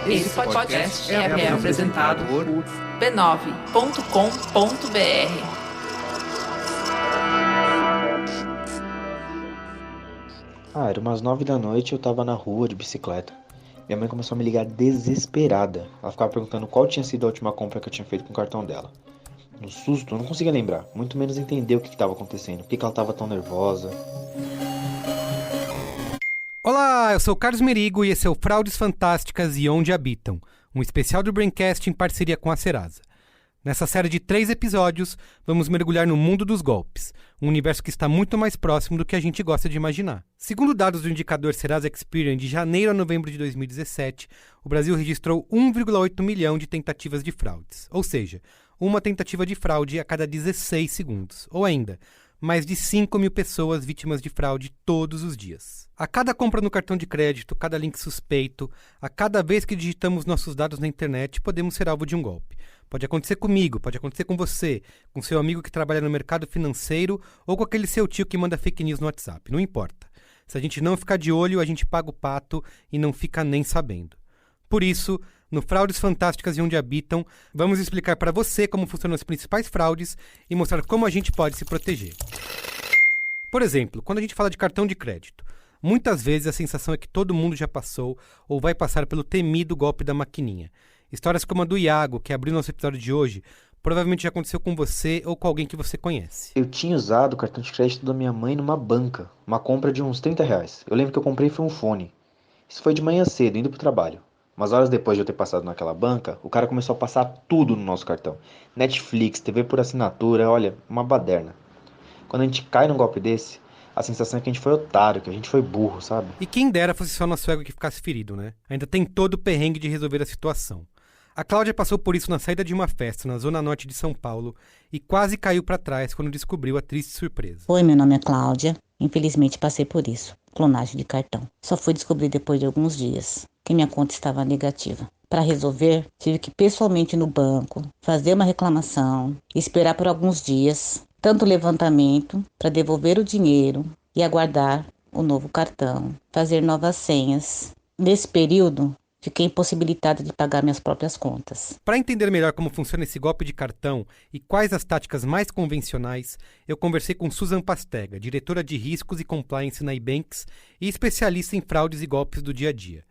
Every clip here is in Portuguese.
Esse podcast é apresentado por b9.com.br. Era umas 9 da noite e eu tava na rua de bicicleta. Minha mãe começou a me ligar desesperada. Ela ficava perguntando qual tinha sido a última compra que eu tinha feito com o cartão dela. No susto, eu não conseguia lembrar, muito menos entender o que estava acontecendo, por que ela estava tão nervosa. Olá, eu sou o Carlos Merigo e esse é o Fraudes Fantásticas e Onde Habitam, um especial do Braincast em parceria com a Serasa. Nessa série de 3 episódios, vamos mergulhar no mundo dos golpes, um universo que está muito mais próximo do que a gente gosta de imaginar. Segundo dados do indicador Serasa Experian de janeiro a novembro de 2017, o Brasil registrou 1,8 milhão de tentativas de fraudes, ou seja, uma tentativa de fraude a cada 16 segundos, ou ainda, mais de 5 mil pessoas vítimas de fraude todos os dias. A cada compra no cartão de crédito, cada link suspeito, a cada vez que digitamos nossos dados na internet, podemos ser alvo de um golpe. Pode acontecer comigo, pode acontecer com você, com seu amigo que trabalha no mercado financeiro ou com aquele seu tio que manda fake news no WhatsApp, não importa. Se a gente não ficar de olho, a gente paga o pato e não fica nem sabendo. Por isso, no Fraudes Fantásticas e Onde Habitam, vamos explicar para você como funcionam as principais fraudes e mostrar como a gente pode se proteger. Por exemplo, quando a gente fala de cartão de crédito, muitas vezes a sensação é que todo mundo já passou ou vai passar pelo temido golpe da maquininha. Histórias como a do Iago, que abriu nosso episódio de hoje, provavelmente já aconteceu com você ou com alguém que você conhece. Eu tinha usado o cartão de crédito da minha mãe numa banca, uma compra de uns R$30. Eu lembro que eu comprei foi um fone. Isso foi de manhã cedo, indo pro trabalho. Umas horas depois de eu ter passado naquela banca, o cara começou a passar tudo no nosso cartão. Netflix, TV por assinatura, olha, uma baderna. Quando a gente cai num golpe desse, a sensação é que a gente foi otário, que a gente foi burro, sabe? E quem dera fosse só nosso ego que ficasse ferido, né? Ainda tem todo o perrengue de resolver a situação. A Cláudia passou por isso na saída de uma festa na zona norte de São Paulo e quase caiu para trás quando descobriu a triste surpresa. Oi, meu nome é Cláudia. Infelizmente passei por isso. Clonagem de cartão. Só fui descobrir depois de alguns dias que minha conta estava negativa. Para resolver, tive que ir pessoalmente no banco, fazer uma reclamação, esperar por alguns dias, tanto levantamento para devolver o dinheiro e aguardar o novo cartão, fazer novas senhas. Nesse período, fiquei impossibilitada de pagar minhas próprias contas. Para entender melhor como funciona esse golpe de cartão e quais as táticas mais convencionais, eu conversei com Susan Pastega, diretora de riscos e compliance na Ibanks e especialista em fraudes e golpes do dia a dia.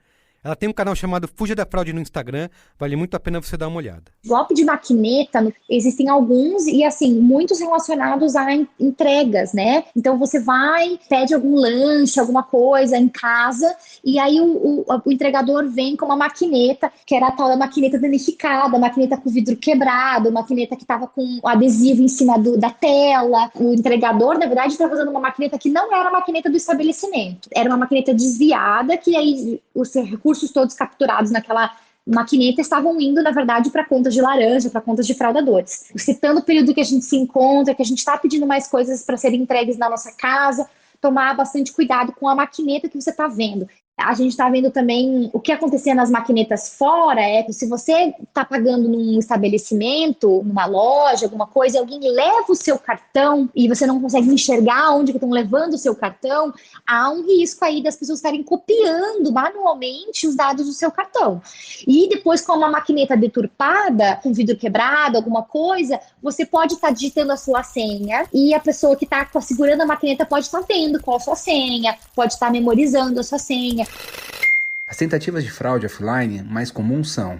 Ela tem um canal chamado Fuja da Fraude no Instagram, vale muito a pena você dar uma olhada. Golpe de maquineta, existem alguns e assim, muitos relacionados a entregas, né? Então você vai, pede algum lanche, alguma coisa em casa e aí o entregador vem com uma maquineta, que era a tal da maquineta danificada, maquineta com vidro quebrado, maquineta que estava com o adesivo em cima da tela. O entregador, na verdade, estava usando uma maquineta que não era a maquineta do estabelecimento. Era uma maquineta desviada que aí os recursos todos capturados naquela maquineta estavam indo, na verdade, para contas de laranja, para contas de fraudadores. Citando o período que a gente se encontra, que a gente está pedindo mais coisas para serem entregues na nossa casa, tomar bastante cuidado com a maquineta que você está vendo. A gente está vendo também o que acontecia nas maquinetas fora, é que se você está pagando num estabelecimento, numa loja, alguma coisa, e alguém leva o seu cartão e você não consegue enxergar onde que estão levando o seu cartão, há um risco aí das pessoas estarem copiando manualmente os dados do seu cartão. E depois, com uma maquineta deturpada, com vidro quebrado, alguma coisa, você pode estar digitando a sua senha e a pessoa que está segurando a maquineta pode estar vendo qual a sua senha, pode estar memorizando a sua senha. As tentativas de fraude offline mais comuns são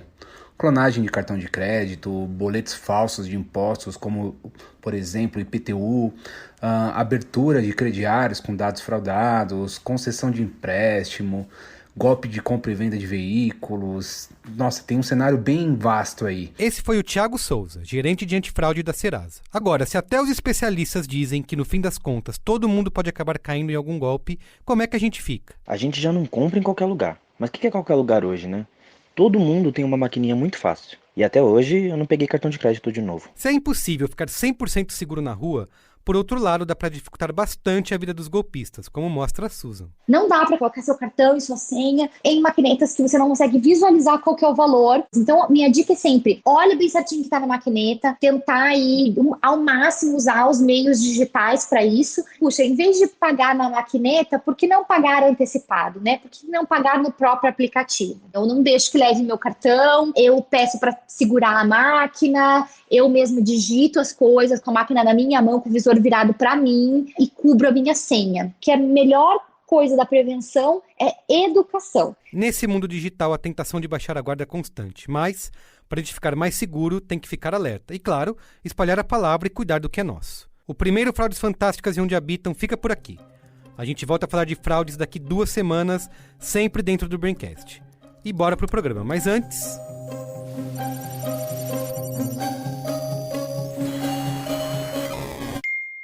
clonagem de cartão de crédito, boletos falsos de impostos, como, por exemplo, IPTU, abertura de crediários com dados fraudados, concessão de empréstimo, golpe de compra e venda de veículos. Nossa, tem um cenário bem vasto aí. Esse foi o Thiago Souza, gerente de antifraude da Serasa. Agora, se até os especialistas dizem que no fim das contas todo mundo pode acabar caindo em algum golpe, como é que a gente fica? A gente já não compra em qualquer lugar. Mas o que é qualquer lugar hoje, né? Todo mundo tem uma maquininha muito fácil. E até hoje eu não peguei cartão de crédito de novo. Se é impossível ficar 100% seguro na rua, por outro lado, dá para dificultar bastante a vida dos golpistas, como mostra a Susan. Não dá para colocar seu cartão e sua senha em maquinetas que você não consegue visualizar qual que é o valor. Então, minha dica é sempre, olha bem certinho que está na maquineta, tentar aí, ao máximo, usar os meios digitais para isso. Puxa, em vez de pagar na maquineta, por que não pagar antecipado, né? Por que não pagar no próprio aplicativo? Eu não deixo que leve meu cartão, eu peço para segurar a máquina, eu mesmo digito as coisas com a máquina na minha mão, com o visor virado para mim e cubro a minha senha, que é a melhor coisa da prevenção é educação. Nesse mundo digital, a tentação de baixar a guarda é constante, mas, para a gente ficar mais seguro, tem que ficar alerta. E, claro, espalhar a palavra e cuidar do que é nosso. O primeiro Fraudes Fantásticas e Onde Habitam fica por aqui. A gente volta a falar de fraudes daqui 2 semanas, sempre dentro do Braincast. E bora pro programa. Mas antes...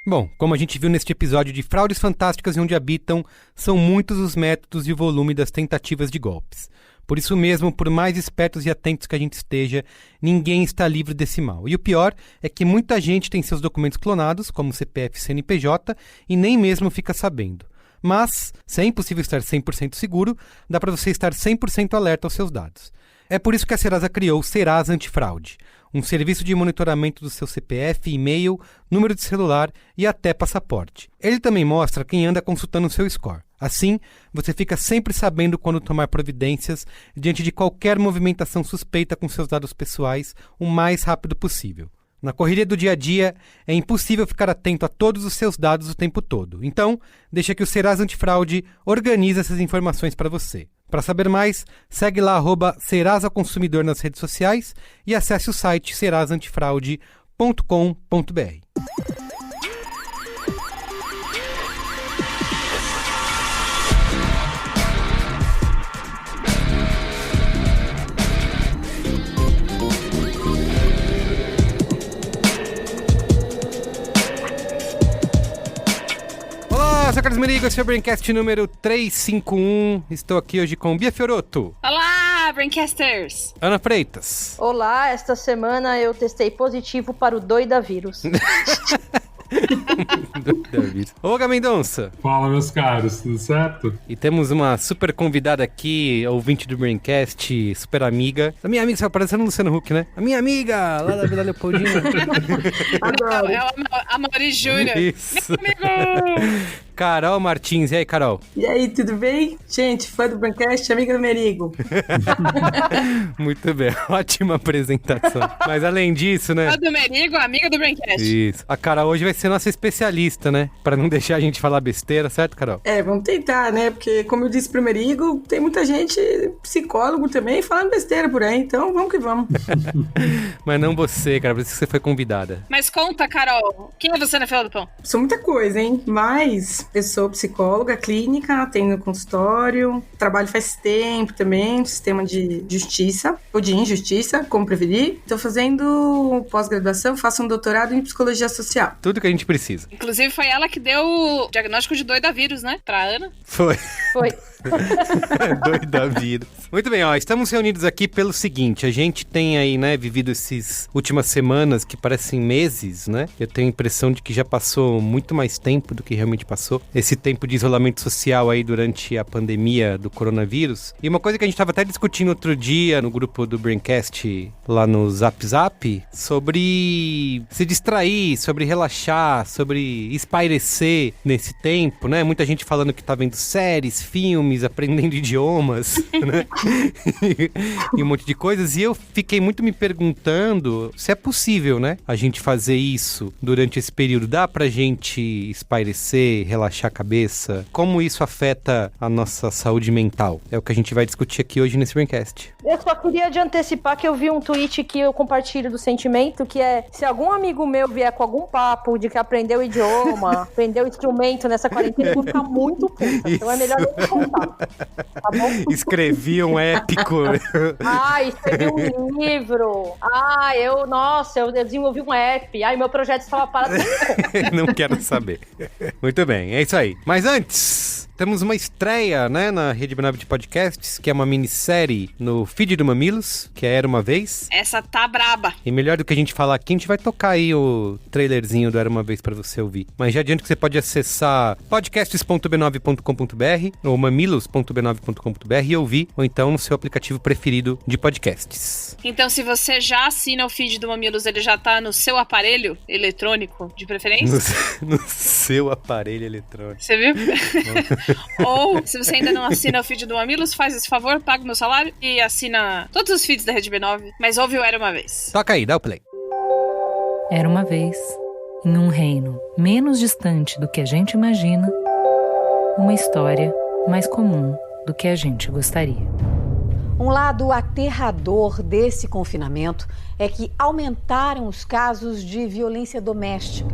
Bom, como a gente viu neste episódio de Fraudes Fantásticas e Onde Habitam, são muitos os métodos e o volume das tentativas de golpes. Por isso mesmo, por mais espertos e atentos que a gente esteja, ninguém está livre desse mal. E o pior é que muita gente tem seus documentos clonados, como CPF e CNPJ, e nem mesmo fica sabendo. Mas, se é impossível estar 100% seguro, dá para você estar 100% alerta aos seus dados. É por isso que a Serasa criou o Serasa Antifraude, um serviço de monitoramento do seu CPF, e-mail, número de celular e até passaporte. Ele também mostra quem anda consultando o seu score. Assim, você fica sempre sabendo quando tomar providências diante de qualquer movimentação suspeita com seus dados pessoais o mais rápido possível. Na correria do dia a dia, é impossível ficar atento a todos os seus dados o tempo todo. Então, deixa que o Serasa Antifraude organize essas informações para você. Para saber mais, segue lá @Serasa Consumidor nas redes sociais e acesse o site serasaantifraude.com.br. Eu sou Carlos Merigo, esse é o Braincast número 351. Estou aqui hoje com Bia Fiorotto. Olá, Braincasters! Ana Freitas. Olá, esta semana eu testei positivo para o doida vírus. Olga Mendonça. Fala, meus caros, tudo certo? E temos uma super convidada aqui, ouvinte do Braincast, super amiga. A minha amiga, você vai parecendo Luciano Huck, né? A minha amiga, lá da Vila Leopoldina. É a Mauri Júnior. Isso. Meu amigo! Carol Martins. E aí, Carol? E aí, tudo bem? Gente, fã do Braincast, amiga do Merigo. Muito bem, ótima apresentação. Mas além disso, né? Fã do Merigo, amiga do Braincast. Isso. A Carol hoje vai ser nossa especialista, né? Pra não deixar a gente falar besteira, certo, Carol? É, vamos tentar, né? Porque, como eu disse pro Merigo, tem muita gente, psicólogo também, falando besteira por aí. Então, vamos que vamos. Mas não você, cara, por isso que você foi convidada. Mas conta, Carol, quem é você na fila do pão? Sou muita coisa, hein? Mas eu sou psicóloga clínica, atendo no consultório, trabalho faz tempo também, sistema de justiça, ou de injustiça, como prevenir. Tô fazendo pós-graduação, faço um doutorado em psicologia social. Tudo que a gente precisa. Inclusive, foi ela que deu o diagnóstico de doida vírus, né? Pra Ana. Foi. Foi. Doida vírus. Muito bem, ó, estamos reunidos aqui pelo seguinte, a gente tem aí, né, vivido essas últimas semanas que parecem meses, né? Eu tenho a impressão de que já passou muito mais tempo do que realmente passou. Esse tempo de isolamento social aí durante a pandemia do coronavírus. E uma coisa que a gente estava até discutindo outro dia no grupo do Braincast lá no Zap Zap, sobre se distrair, sobre relaxar, sobre espairecer nesse tempo, né? Muita gente falando que tá vendo séries, filmes, aprendendo idiomas, né? E um monte de coisas. E eu fiquei muito me perguntando se é possível, né? A gente fazer isso durante esse período. Dá pra gente espairecer, relaxar a cabeça? Como isso afeta a nossa saúde mental? É o que a gente vai discutir aqui hoje nesse Braincast. Eu só queria antecipar que eu vi um tweet que eu compartilho do sentimento, que é, se algum amigo meu vier com algum papo de que aprendeu idioma, aprendeu instrumento nessa quarentena, eu vou ficar muito puta. Então é melhor não contar. Tá bom? Escrevi um épico. Escrevi um livro. Eu desenvolvi um app. Meu projeto estava parado. Não quero saber. Muito bem, é isso aí. Mas antes, temos uma estreia, né, na Rede B9 de Podcasts, que é uma minissérie no feed do Mamilos, que é Era Uma Vez. Essa tá braba. E melhor do que a gente falar aqui, a gente vai tocar aí o trailerzinho do Era Uma Vez pra você ouvir. Mas já adianto que você pode acessar podcasts.b9.com.br ou mamilos.b9.com.br e ouvir, ou então no seu aplicativo preferido de podcasts. Então, se você já assina o feed do Mamilos, ele já tá no seu aparelho eletrônico de preferência? No seu aparelho eletrônico. Você viu? Ou, se você ainda não assina o feed do Mamilos, faz esse favor, paga o meu salário e assina todos os feeds da Rede B9, mas ouve o Era Uma Vez. Toca aí, dá o play. Era uma vez, em um reino menos distante do que a gente imagina, uma história mais comum do que a gente gostaria. Um lado aterrador desse confinamento é que aumentaram os casos de violência doméstica.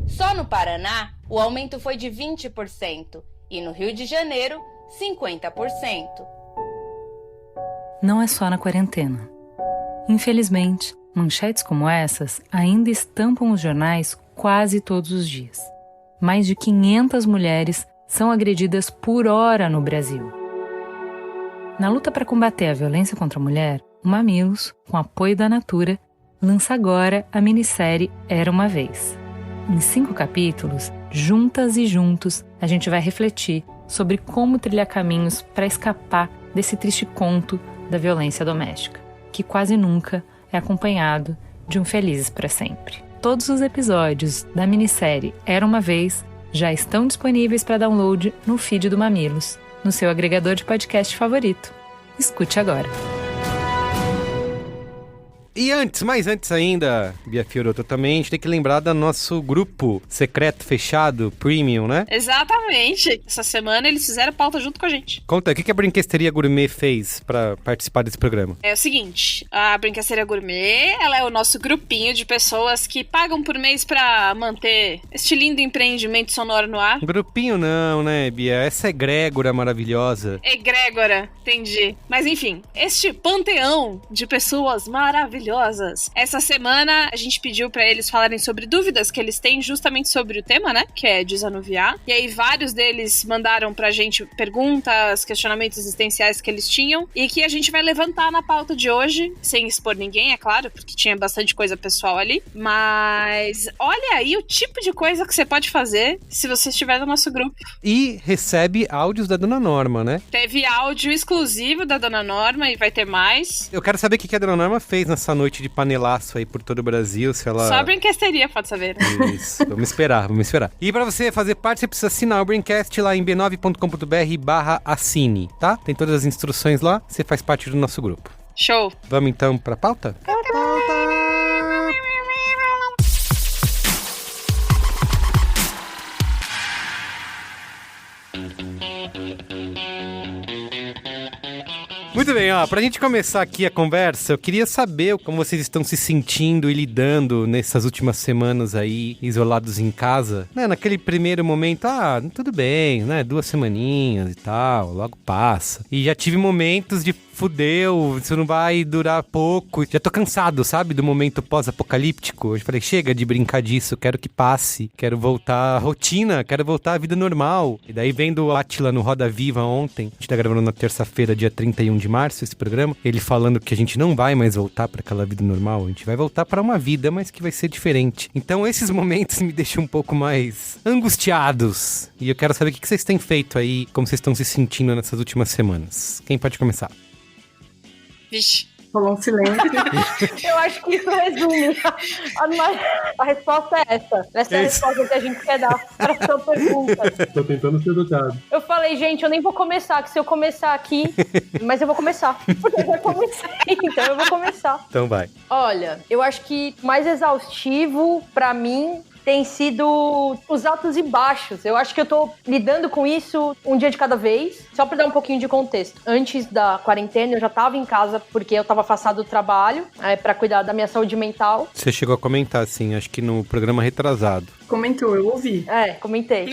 Só no Paraná, o aumento foi de 20% e no Rio de Janeiro, 50%. Não é só na quarentena. Infelizmente, manchetes como essas ainda estampam os jornais quase todos os dias. Mais de 500 mulheres são agredidas por hora no Brasil. Na luta para combater a violência contra a mulher, o Mamilos, com apoio da Natura, lança agora a minissérie Era Uma Vez. Em 5 capítulos, juntas e juntos, a gente vai refletir sobre como trilhar caminhos para escapar desse triste conto da violência doméstica, que quase nunca é acompanhado de um felizes para sempre. Todos os episódios da minissérie Era Uma Vez já estão disponíveis para download no feed do Mamilos, no seu agregador de podcast favorito. Escute agora. E mais antes ainda, Bia Fiorotto, também a gente tem que lembrar do nosso grupo secreto, fechado, premium, né? Exatamente. Essa semana eles fizeram pauta junto com a gente. Conta, o que a Brinquesteria Gourmet fez pra participar desse programa? É o seguinte, a Brinquesteria Gourmet, ela é o nosso grupinho de pessoas que pagam por mês pra manter este lindo empreendimento sonoro no ar. Grupinho não, né, Bia? Essa egrégora maravilhosa. Egrégora, entendi. Mas enfim, este panteão de pessoas maravilhosas. Essa semana a gente pediu pra eles falarem sobre dúvidas que eles têm justamente sobre o tema, né? Que é desanuviar. E aí vários deles mandaram pra gente perguntas, questionamentos existenciais que eles tinham e que a gente vai levantar na pauta de hoje, sem expor ninguém, é claro, porque tinha bastante coisa pessoal ali. Mas olha aí o tipo de coisa que você pode fazer se você estiver no nosso grupo. E recebe áudios da Dona Norma, né? Teve áudio exclusivo da Dona Norma e vai ter mais. Eu quero saber o que a Dona Norma fez nessa noite de panelaço aí por todo o Brasil, se ela... Só a Brinquesteria pode saber. Isso, vamos esperar. E pra você fazer parte, você precisa assinar o Braincast lá em b9.com.br/assine, tá? Tem todas as instruções lá, você faz parte do nosso grupo. Show! Vamos então pra pauta? Muito bem, ó, pra gente começar aqui a conversa, eu queria saber como vocês estão se sentindo e lidando nessas últimas semanas aí, isolados em casa, né, naquele primeiro momento, tudo bem, né, 2 semaninhas e tal, logo passa. E já tive momentos de fudeu, isso não vai durar pouco, já tô cansado, sabe, do momento pós-apocalíptico. Eu falei, chega de brincar disso, quero que passe, quero voltar à rotina, quero voltar à vida normal. E daí vendo o Átila no Roda Viva ontem, a gente tá gravando na terça-feira, dia 31 de março, esse programa, ele falando que a gente não vai mais voltar pra aquela vida normal, a gente vai voltar pra uma vida, mas que vai ser diferente. Então esses momentos me deixam um pouco mais angustiados. E eu quero saber o que vocês têm feito aí, como vocês estão se sentindo nessas últimas semanas. Quem pode começar? Vixe. Rolou um silêncio. Eu acho que isso resume. A resposta é essa. Essa é a resposta que a gente quer dar para a sua pergunta. Tô tentando ser educado. Eu falei, gente, eu nem vou começar, que se eu começar aqui... Mas eu vou começar. Porque eu já comecei, então eu vou começar. Então vai. Olha, eu acho que mais exaustivo pra mim tem sido os altos e baixos. Eu acho que eu tô lidando com isso um dia de cada vez. Só pra dar um pouquinho de contexto. Antes da quarentena, eu já tava em casa porque eu tava afastado do trabalho, pra cuidar da minha saúde mental. Você chegou a comentar, assim, acho que no programa retrasado. Comentou, eu ouvi. Comentei.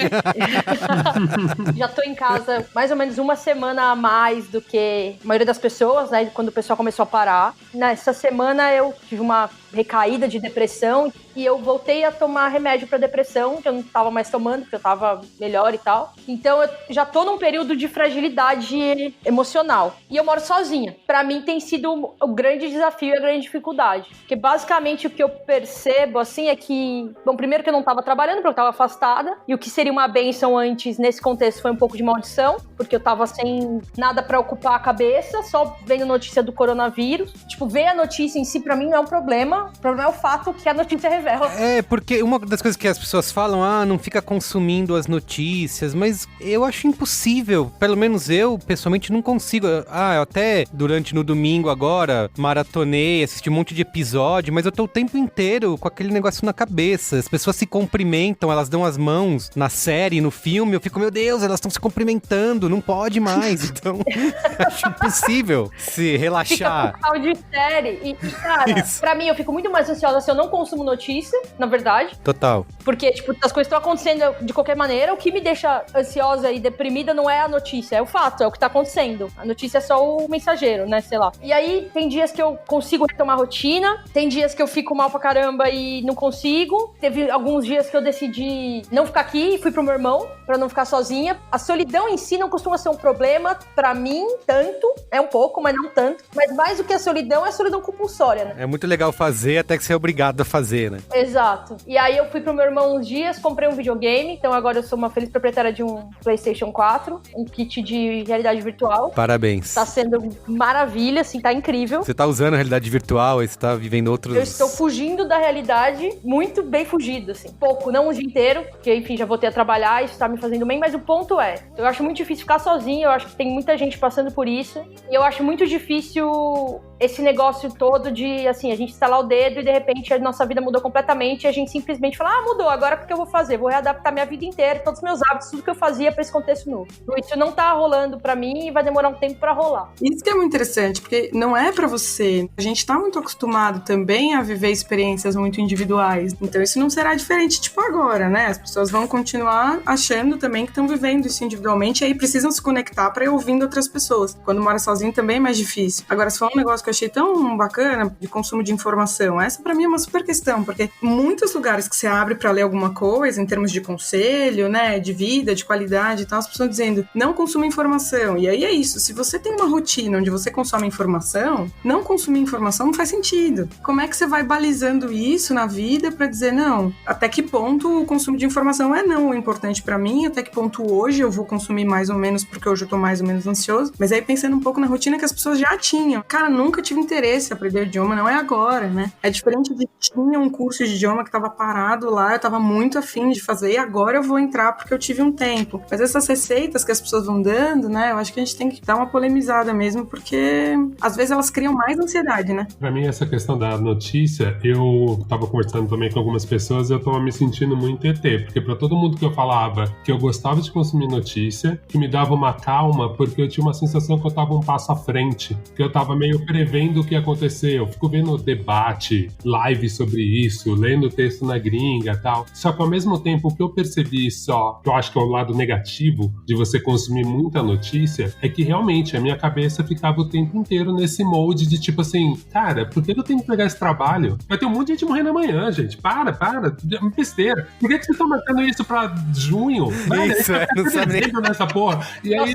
Já tô em casa mais ou menos uma semana a mais do que a maioria das pessoas, né? Quando o pessoal começou a parar. Nessa semana eu tive uma recaída de depressão e eu voltei a tomar remédio pra depressão, que eu não tava mais tomando, porque eu tava melhor e tal. Então eu já tô num período de fragilidade emocional. E eu moro sozinha. Pra mim tem sido o grande desafio e a grande dificuldade. Porque basicamente o que eu percebo, assim, é que... Bom, primeiro que eu não tava trabalhando, porque eu tava afastada. E o que seria uma bênção antes, nesse contexto, foi um pouco de maldição. Porque eu tava sem nada pra ocupar a cabeça, só vendo notícia do coronavírus. Tipo, ver a notícia em si, pra mim, não é um problema. O problema é o fato que a notícia revela. Porque uma das coisas que as pessoas falam, não fica consumindo as notícias, mas eu acho impossível. Pelo menos eu, pessoalmente, não consigo. Eu até no domingo agora, maratonei, assisti um monte de episódio, mas eu tô o tempo inteiro com aquele negócio na cabeça. As pessoas se cumprimentam, elas dão as mãos na série, no filme, eu fico, meu Deus, elas estão se cumprimentando, não pode mais. Então, acho impossível se relaxar. Fica por de série. E, cara, pra mim, eu fico muito mais ansiosa se eu não consumo notícia, na verdade. Total. Porque, tipo, as coisas estão acontecendo de qualquer maneira. O que me deixa ansiosa e deprimida não é a notícia, é o fato, é o que tá acontecendo. A notícia é só o mensageiro, né, sei lá. E aí, tem dias que eu consigo retomar a rotina, tem dias que eu fico mal pra caramba e não consigo. Teve alguns dias que eu decidi não ficar aqui e fui pro meu irmão, pra não ficar sozinha. A solidão em si não costuma ser um problema, pra mim, tanto. É um pouco, mas não tanto. Mas mais do que a solidão, é a solidão compulsória, né? É muito legal fazer até que você é obrigado a fazer, né? Exato. E aí eu fui pro meu irmão uns dias, comprei um videogame, então agora eu sou uma feliz proprietária de um PlayStation 4, um kit de realidade virtual. Parabéns. Tá sendo maravilha, assim, tá incrível. Você tá usando a realidade virtual, você tá vivendo outros... Eu estou fugindo da realidade, muito bem fugido, assim. Pouco, não o dia inteiro, porque, enfim, já voltei a trabalhar, isso tá me fazendo bem, mas o ponto é, eu acho muito difícil ficar sozinho, eu acho que tem muita gente passando por isso, e eu acho muito difícil esse negócio todo de, assim, a gente estalar o dedo e, de repente, a nossa vida mudou completamente e a gente simplesmente fala, mudou, agora o que eu vou fazer? Vou readaptar minha vida inteira, todos os meus hábitos, tudo que eu fazia pra esse contexto novo. Isso não tá rolando pra mim e vai demorar um tempo pra rolar. Isso que é muito interessante, porque não é pra você. A gente tá muito acostumado também a viver experiências muito individuais, então isso não será diferente, tipo, agora, né? As pessoas vão continuar achando também que estão vivendo isso individualmente e aí precisam se conectar pra ir ouvindo outras pessoas. Quando mora sozinho também é mais difícil. Agora, se for um negócio que eu achei tão bacana, de consumo de informação, essa pra mim é uma super questão, porque muitos lugares que você abre pra ler alguma coisa, em termos de conselho, né, de vida, de qualidade e tal, as pessoas dizendo, não consuma informação. E aí é isso, se você tem uma rotina onde você consome informação, não consumir informação não faz sentido. Como é que você vai balizando isso na vida pra dizer, não, até que ponto o consumo de informação é não importante pra mim, até que ponto hoje eu vou consumir mais ou menos porque hoje eu tô mais ou menos ansioso, mas aí pensando um pouco na rotina que as pessoas já tinham. Cara, nunca tive interesse em aprender idioma, não é agora, né? É diferente de tinha um curso de idioma que tava parado lá, eu tava muito afim de fazer e agora eu vou entrar porque eu tive um tempo. Mas essas receitas que as pessoas vão dando, né, eu acho que a gente tem que dar uma polemizada mesmo, porque às vezes elas criam mais ansiedade, né? Pra mim, essa questão da notícia, eu tava conversando também com algumas pessoas e eu tava me sentindo muito ET, porque pra todo mundo que eu falava que eu gostava de consumir notícia, que me dava uma calma, porque eu tinha uma sensação que eu tava um passo à frente, que eu tava meio prevendo o que ia acontecer. Eu fico vendo debate, live sobre isso, lendo texto na gringa e tal. Só que ao mesmo tempo, o que eu percebi só, que eu acho que é o lado negativo de você consumir muita notícia, é que realmente a minha cabeça ficava o tempo inteiro nesse molde de tipo assim, cara, por que eu tenho que pegar esse trabalho? Vai ter um monte de gente morrendo amanhã, gente. Para, besteira. Por que vocês estão marcando isso pra junho? Isso, não sabe nem. Nessa porra. E aí,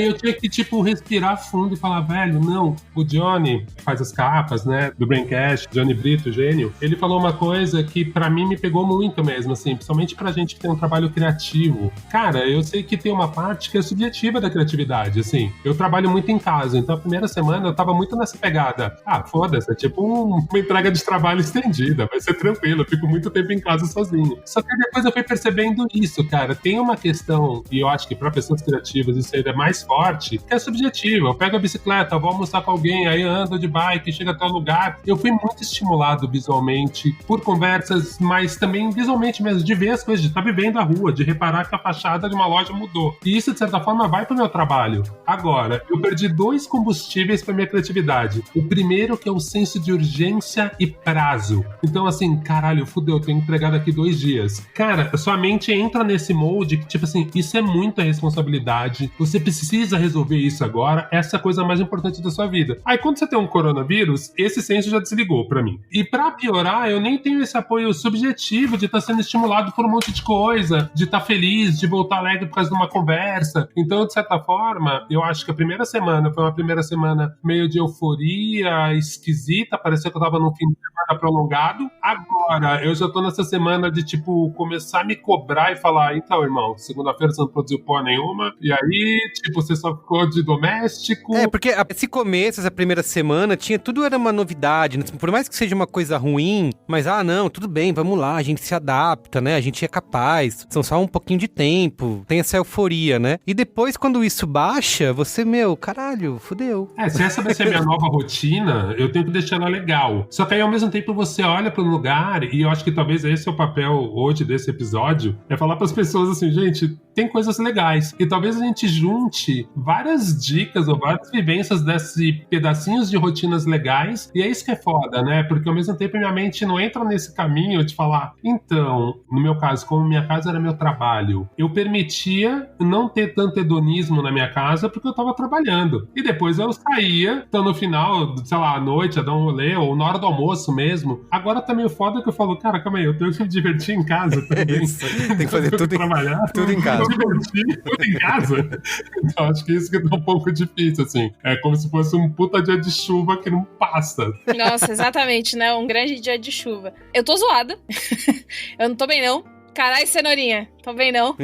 eu tinha que, tipo, respirar fundo e falar, velho, não, o Johnny faz as capas, né, do Braincast, Johnny Brito, gênio, ele falou uma coisa que pra mim me pegou muito mesmo, assim, principalmente pra gente que tem um trabalho criativo. Cara, eu sei que tem uma parte que é subjetiva da criatividade, assim, eu trabalho muito em casa, então a primeira semana eu tava muito nessa pegada, foda-se, é tipo uma entrega de trabalho estendida, vai ser tranquilo, eu fico muito tempo em casa sozinho. Só que depois eu fui percebendo isso, cara, tem uma questão, e eu acho que pra pessoas criativas isso ainda é mais forte, que é subjetiva. Eu pego a bicicleta, eu vou almoçar com alguém alguém, aí anda de bike, chega até o lugar. Eu fui muito estimulado visualmente por conversas, mas também visualmente mesmo, de ver as coisas, de estar vivendo a rua, de reparar que a fachada de uma loja mudou. E isso, de certa forma, vai pro meu trabalho. Agora, eu perdi 2 combustíveis pra minha criatividade. O primeiro, que é o senso de urgência e prazo. Então, assim, caralho, fudeu, tenho entregado daqui 2 dias. Cara, sua mente entra nesse molde que, tipo assim, isso é muita responsabilidade, você precisa resolver isso agora, essa é a coisa mais importante da sua vida. Aí, quando você tem um coronavírus, esse senso já desligou pra mim. E pra piorar, eu nem tenho esse apoio subjetivo de estar sendo estimulado por um monte de coisa, de estar feliz, de voltar alegre por causa de uma conversa. Então, de certa forma, eu acho que a primeira semana foi uma primeira semana meio de euforia, esquisita, parecia que eu tava num fim de semana prolongado. Agora, eu já tô nessa semana de, tipo, começar a me cobrar e falar, então, irmão, segunda-feira você não produziu porra nenhuma, e aí, tipo, você só ficou de doméstico. É, porque esse começo, essa primeira semana, tudo era uma novidade, né? Por mais que seja uma coisa ruim, mas, não, tudo bem, vamos lá, a gente se adapta, né? A gente é capaz, são só um pouquinho de tempo, tem essa euforia, né? E depois, quando isso baixa, você, caralho, fudeu. Se essa vai ser a minha nova rotina, eu tenho que deixar ela legal. Só que aí, ao mesmo tempo, você olha para um lugar, e eu acho que talvez esse é o papel hoje desse episódio, é falar para as pessoas assim, gente, tem coisas legais. E talvez a gente junte várias dicas ou várias vivências desses pedacinhos de rotinas legais, e é isso que é foda, né? Porque ao mesmo tempo minha mente não entra nesse caminho de falar, então, no meu caso, como minha casa era meu trabalho, eu permitia não ter tanto hedonismo na minha casa porque eu tava trabalhando. E depois eu saía, então no final, sei lá, à noite, a dar um rolê, ou na hora do almoço mesmo. Agora tá meio foda que eu falo, cara, calma aí, eu tenho que me divertir em casa também. Tem que fazer tudo em casa. Tudo em casa. Então acho que isso que tá um pouco difícil, assim. É como se fosse um puta dia de chuva que não passa. Nossa, exatamente, né? Um grande dia de chuva. Eu tô zoada. Eu não tô bem, não. Carai, cenourinha, tô bem não.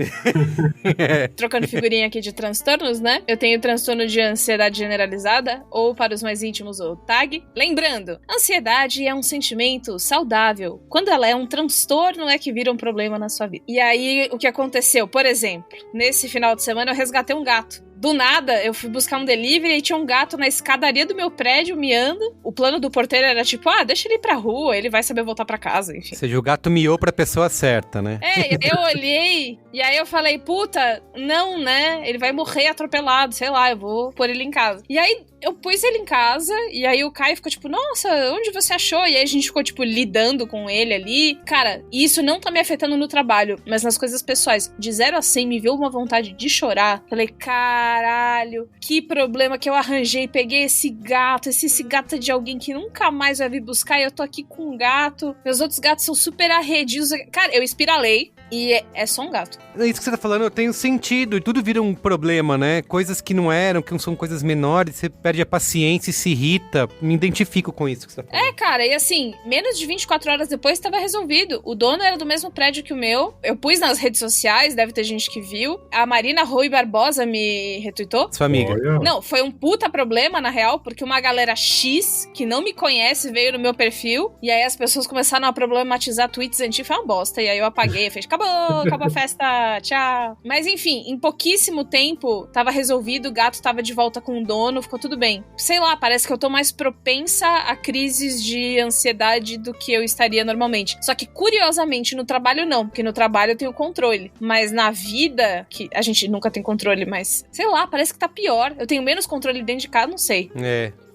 Trocando figurinha aqui de transtornos, né? Eu tenho transtorno de ansiedade generalizada, ou para os mais íntimos, o TAG. Lembrando, ansiedade é um sentimento saudável. Quando ela é um transtorno, é que vira um problema na sua vida. E aí, o que aconteceu? Por exemplo, nesse final de semana eu resgatei um gato. Do nada, eu fui buscar um delivery e tinha um gato na escadaria do meu prédio miando. O plano do porteiro era tipo, deixa ele ir pra rua, ele vai saber voltar pra casa, enfim. Ou seja, o gato miou pra pessoa certa, né? Eu olhei e aí eu falei, puta, não, né? Ele vai morrer atropelado, sei lá, eu vou pôr ele em casa. E aí eu pus ele em casa e aí o Caio ficou tipo, nossa, onde você achou? E aí a gente ficou tipo lidando com ele ali. Cara, isso não tá me afetando no trabalho, mas nas coisas pessoais. De 0 a 100 me veio uma vontade de chorar. Falei, caralho, que problema que eu arranjei. Peguei esse gato é de alguém que nunca mais vai vir buscar e eu tô aqui com um gato. Meus outros gatos são super arredios. Cara, eu espiralei. E é só um gato. Isso que você tá falando, eu tenho sentido. E tudo vira um problema, né? Coisas que não eram, que não são coisas menores. Você perde a paciência e se irrita. Me identifico com isso que você tá falando. Cara, e assim, menos de 24 horas depois estava resolvido. O dono era do mesmo prédio que o meu. Eu pus nas redes sociais, deve ter gente que viu. A Marina Rui Barbosa me retweetou. Sua amiga. Não, foi um puta problema, na real, porque uma galera X, que não me conhece, veio no meu perfil. E aí as pessoas começaram a problematizar tweets antigos. Foi uma bosta. E aí eu apaguei, fez, acabou a festa, tchau. Mas enfim, em pouquíssimo tempo, tava resolvido, o gato tava de volta com o dono, ficou tudo bem. Sei lá, parece que eu tô mais propensa a crises de ansiedade do que eu estaria normalmente. Só que, curiosamente, no trabalho não, porque no trabalho eu tenho controle. Mas na vida, que a gente nunca tem controle, mas, sei lá, parece que tá pior. Eu tenho menos controle dentro de casa, não sei.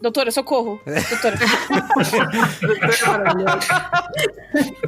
Doutora, socorro. Doutora.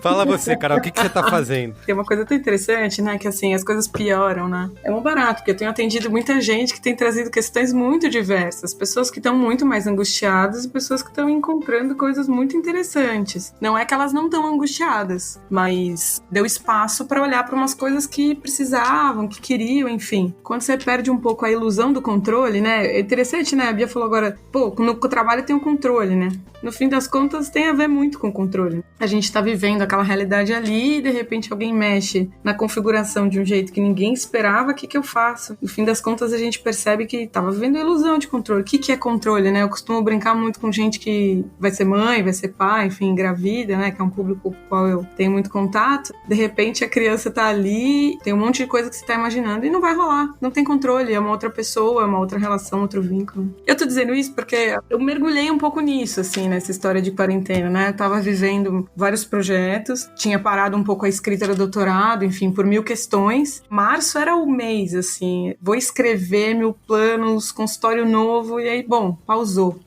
Fala você, Carol, o que você tá fazendo? Tem uma coisa tão interessante, né? Que assim, as coisas pioram, né? É um barato, porque eu tenho atendido muita gente que tem trazido questões muito diversas. Pessoas que estão muito mais angustiadas e pessoas que estão encontrando coisas muito interessantes. Não é que elas não estão angustiadas, mas deu espaço pra olhar pra umas coisas que precisavam, que queriam, enfim. Quando você perde um pouco a ilusão do controle, né? É interessante, né? A Bia falou agora, no trabalho tem o controle, né? No fim das contas, tem a ver muito com o controle. A gente tá vivendo aquela realidade ali e, de repente, alguém mexe na configuração de um jeito que ninguém esperava, o que eu faço? No fim das contas, a gente percebe que tava vivendo a ilusão de controle. O que é controle, né? Eu costumo brincar muito com gente que vai ser mãe, vai ser pai, enfim, engravida, né? Que é um público com o qual eu tenho muito contato. De repente, a criança tá ali, tem um monte de coisa que você tá imaginando e não vai rolar. Não tem controle, é uma outra pessoa, é uma outra relação, outro vínculo. Eu tô dizendo isso porque Eu mergulhei um pouco nisso, assim, nessa história de quarentena, né? Eu tava vivendo vários projetos, tinha parado um pouco a escrita do doutorado, enfim, por 1000 questões. Março era o mês, assim, vou escrever 1000 planos, consultório novo, e aí, bom, pausou.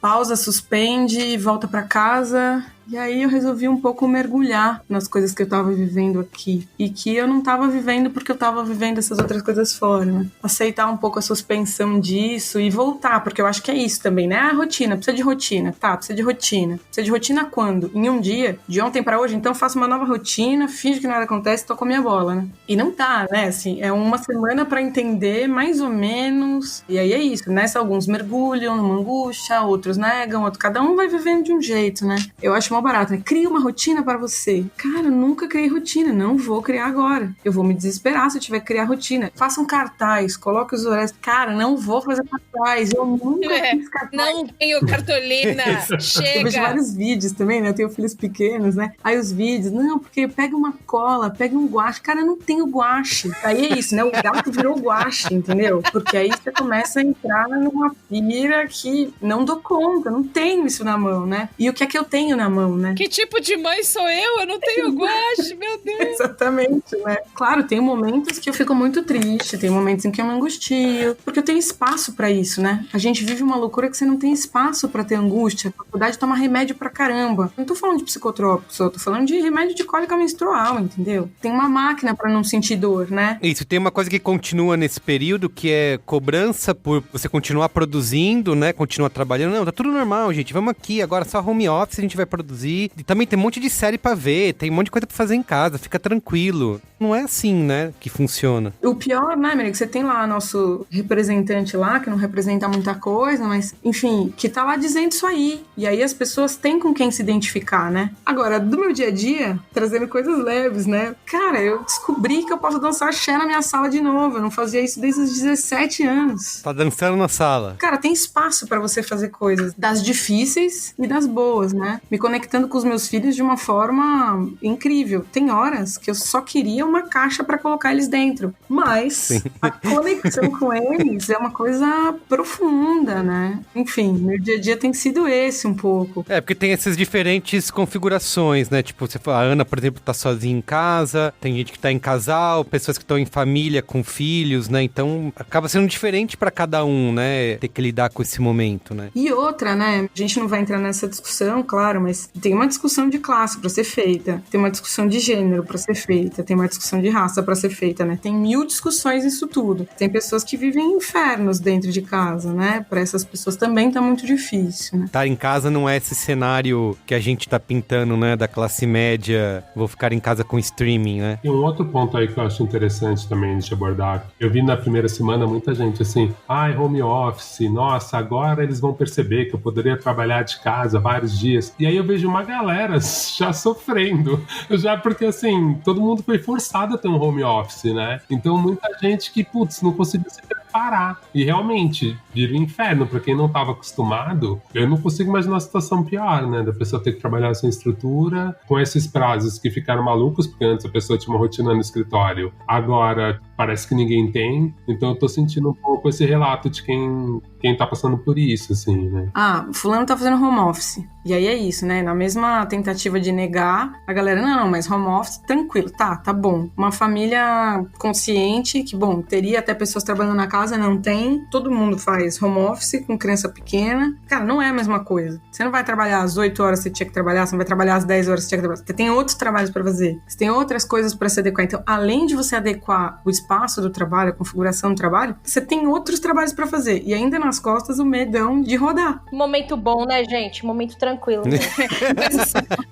Pausa, suspende, volta pra casa. E aí eu resolvi um pouco mergulhar nas coisas que eu tava vivendo aqui. E que eu não tava vivendo porque eu tava vivendo essas outras coisas fora, né? Aceitar um pouco a suspensão disso e voltar, porque eu acho que é isso também, né? A rotina, precisa de rotina. Tá, precisa de rotina. Precisa de rotina quando? Em um dia? De ontem pra hoje? Então faço uma nova rotina, finge que nada acontece e toco a minha bola, né? E não tá, né? Assim, é uma semana pra entender, mais ou menos. E aí é isso. Nessa alguns mergulham numa angústia, outros negam, cada um vai vivendo de um jeito, né? Eu acho barato, né? Cria uma rotina para você. Cara, eu nunca criei rotina, não vou criar agora. Eu vou me desesperar se eu tiver que criar rotina. Faça um cartaz, coloque os horários. Cara, não vou fazer cartaz. Eu nunca fiz cartaz. Não tenho cartolina. Chega. Eu vejo vários vídeos também, né? Eu tenho filhos pequenos, né? Aí os vídeos, não, porque pega uma cola, pega um guache. Cara, eu não tenho guache. Aí é isso, né? O gato virou guache, entendeu? Porque aí você começa a entrar numa pira que não dou conta, não tenho isso na mão, né? E o que é que eu tenho na mão? Né? Que tipo de mãe sou eu? Eu não tenho guache, meu Deus. Exatamente, né? Claro, tem momentos que eu fico muito triste, tem momentos em que eu me angustio, porque eu tenho espaço pra isso, né? A gente vive uma loucura que você não tem espaço pra ter angústia, a faculdade toma remédio pra caramba. Eu não tô falando de psicotrópico, só tô falando de remédio de cólica menstrual, entendeu? Tem uma máquina pra não sentir dor, né? Isso, tem uma coisa que continua nesse período, que é cobrança por você continuar produzindo, né? Continuar trabalhando. Não, tá tudo normal, gente. Vamos aqui, agora só home office a gente vai produzir. E também tem um monte de série pra ver, tem um monte de coisa pra fazer em casa, fica tranquilo. Não é assim, né, que funciona. O pior, né, Miriam, que você tem lá nosso representante lá, que não representa muita coisa, mas, enfim, que tá lá dizendo isso aí. E aí as pessoas têm com quem se identificar, né? Agora, do meu dia a dia, trazendo coisas leves, né? Cara, eu descobri que eu posso dançar axé na minha sala de novo. Eu não fazia isso desde os 17 anos. Tá dançando na sala. Cara, tem espaço pra você fazer coisas das difíceis e das boas, né? Me conectando com os meus filhos de uma forma incrível. Tem horas que eu só queria uma caixa pra colocar eles dentro. Mas a conexão com eles é uma coisa profunda, né? Enfim, meu dia a dia tem sido esse um pouco. É, porque tem essas diferentes configurações, né? Tipo, você fala, a Ana, por exemplo, tá sozinha em casa, tem gente que tá em casal, pessoas que estão em família com filhos, né? Então, acaba sendo diferente pra cada um, né? Ter que lidar com esse momento, né? E outra, né? A gente não vai entrar nessa discussão, claro, mas tem uma discussão de classe pra ser feita, tem uma discussão de gênero pra ser feita, tem uma discussão de raça pra ser feita, né? Tem 1000 discussões nisso tudo. Tem pessoas que vivem infernos dentro de casa, né? Pra essas pessoas também tá muito difícil, né? Estar em casa não é esse cenário que a gente tá pintando, né? Da classe média, vou ficar em casa com streaming, né? E um outro ponto aí que eu acho interessante também de abordar. Eu vi na primeira semana muita gente assim, home office, nossa, agora eles vão perceber que eu poderia trabalhar de casa vários dias. E aí eu vejo uma galera já sofrendo, já porque assim, todo mundo foi forçado a ter um home office, né? Então muita gente que, não conseguiu se preparar. E realmente, vira um inferno. Pra quem não estava acostumado, eu não consigo imaginar uma situação pior, né? Da pessoa ter que trabalhar sem estrutura, com esses prazos que ficaram malucos, porque antes a pessoa tinha uma rotina no escritório. Agora, parece que ninguém tem. Então eu tô sentindo um pouco esse relato de quem tá passando por isso, assim, né? Fulano tá fazendo home office. E aí é isso, né? Na mesma tentativa de negar, a galera, não, mas home office, tranquilo, tá bom. Uma família consciente, que, bom, teria até pessoas trabalhando na casa, não tem. Todo mundo faz home office com criança pequena. Cara, não é a mesma coisa. Você não vai trabalhar às 8 horas que você tinha que trabalhar, você não vai trabalhar às 10 horas que você tinha que trabalhar. Você tem outros trabalhos pra fazer. Você tem outras coisas pra se adequar. Então, além de você adequar o espaço do trabalho, a configuração do trabalho, você tem outros trabalhos pra fazer. E ainda nas costas o medão de rodar. Momento bom, né, gente? Momento tranquilo. Né?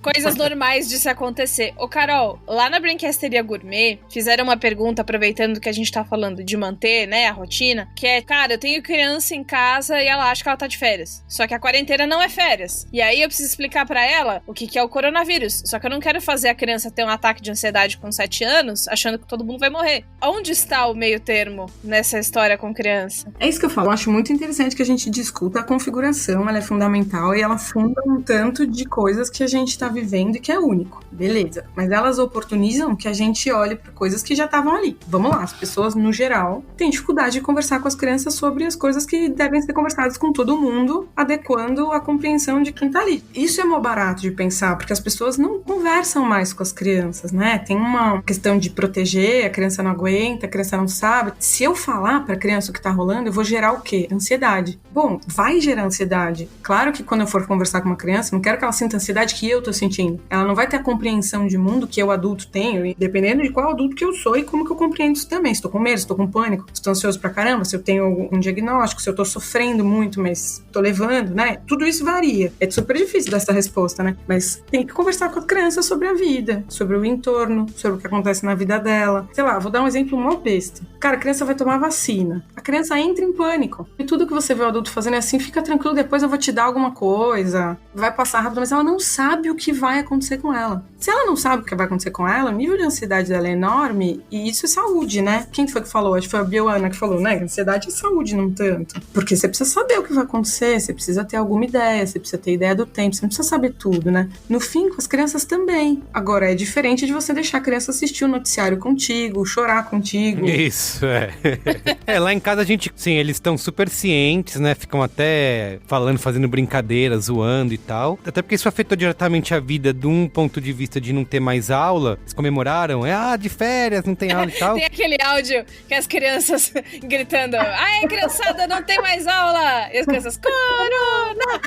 Coisas normais de se acontecer. Ô, Carol, lá na Brinquesteria Gourmet, fizeram uma pergunta, aproveitando que a gente tá falando de manter, né, a rotina, que é, cara, eu tenho criança em casa e ela acha que ela tá de férias. Só que a quarentena não é férias. E aí eu preciso explicar pra ela o que é o coronavírus. Só que eu não quero fazer a criança ter um ataque de ansiedade com 7 anos, achando que todo mundo vai morrer. Onde está o meio termo nessa história com criança? É isso que eu falo. Eu acho muito interessante que a gente discuta a configuração, ela é fundamental e ela funda um um tanto de coisas que a gente tá vivendo e que é único, beleza. Mas elas oportunizam que a gente olhe para coisas que já estavam ali. Vamos lá, as pessoas, no geral, têm dificuldade de conversar com as crianças sobre as coisas que devem ser conversadas com todo mundo, adequando a compreensão de quem tá ali. Isso é mó barato de pensar, porque as pessoas não conversam mais com as crianças, né? Tem uma questão de proteger, a criança não aguenta, a criança não sabe. Se eu falar pra criança o que tá rolando, eu vou gerar o quê? Ansiedade. Bom, vai gerar ansiedade. Claro que quando eu for conversar com uma criança, não quero que ela sinta a ansiedade que eu tô sentindo. Ela não vai ter a compreensão de mundo que eu, adulto, tenho, e dependendo de qual adulto que eu sou e como que eu compreendo isso também. Se tô com medo, se tô com pânico, se tô ansioso pra caramba, se eu tenho algum diagnóstico, se eu tô sofrendo muito, mas tô levando, né? Tudo isso varia. É super difícil dar essa resposta, né? Mas tem que conversar com a criança sobre a vida, sobre o entorno, sobre o que acontece na vida dela. Sei lá, vou dar um exemplo mó besta. Cara, a criança vai tomar vacina. A criança entra em pânico. E tudo que você vê o adulto fazendo é assim, fica tranquilo, depois eu vou te dar alguma coisa. Vai passar rápido, mas ela não sabe o que vai acontecer com ela. Se ela não sabe o que vai acontecer com ela, o nível de ansiedade dela é enorme, e isso é saúde, né? Quem foi que falou? Acho que foi a Bioana que falou, né? Ansiedade é saúde, não tanto. Porque você precisa saber o que vai acontecer, você precisa ter alguma ideia, você precisa ter ideia do tempo, você não precisa saber tudo, né? No fim, com as crianças também. Agora, é diferente de você deixar a criança assistir o noticiário contigo, chorar contigo. Isso, lá em casa a gente, sim, eles estão super cientes, né? Ficam até falando, fazendo brincadeira, zoando e tal. Até porque isso afetou diretamente a vida de um ponto de vista de não ter mais aula. Eles comemoraram, de férias, não tem aula e tal. Tem aquele áudio que as crianças gritando, ai, criançada, não tem mais aula! E as crianças, corona!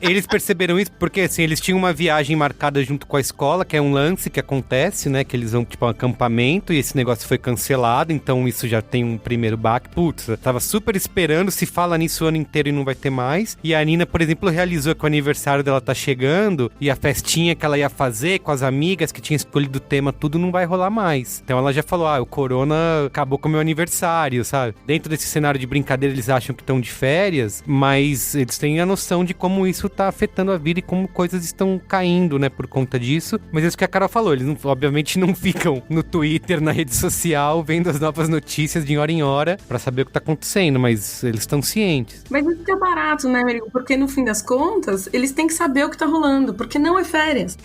Eles perceberam isso porque, assim, eles tinham uma viagem marcada junto com a escola, que é um lance que acontece, né? Que eles vão, tipo, um acampamento e esse negócio foi cancelado, então isso já tem um primeiro baque. Putz, eu tava super esperando, se fala nisso o ano inteiro e não vai ter mais. E a Nina, por exemplo, realizou que o aniversário dela tá chegando e a festinha que ela ia fazer com as amigas que tinha escolhido o tema, tudo não vai rolar mais. Então ela já falou, o corona acabou com o meu aniversário, sabe? Dentro desse cenário de brincadeira, eles acham que estão de férias, mas eles têm a noção de como isso tá afetando a vida e como coisas estão caindo, né, por conta disso. Mas é isso que a Carol falou, eles obviamente não ficam no Twitter, na rede social, vendo as novas notícias de hora em hora pra saber o que tá acontecendo, mas eles estão cientes. Mas isso que é barato, né, amigo? Porque no fim das contas, eles têm que saber o que tá rolando, porque não é férias.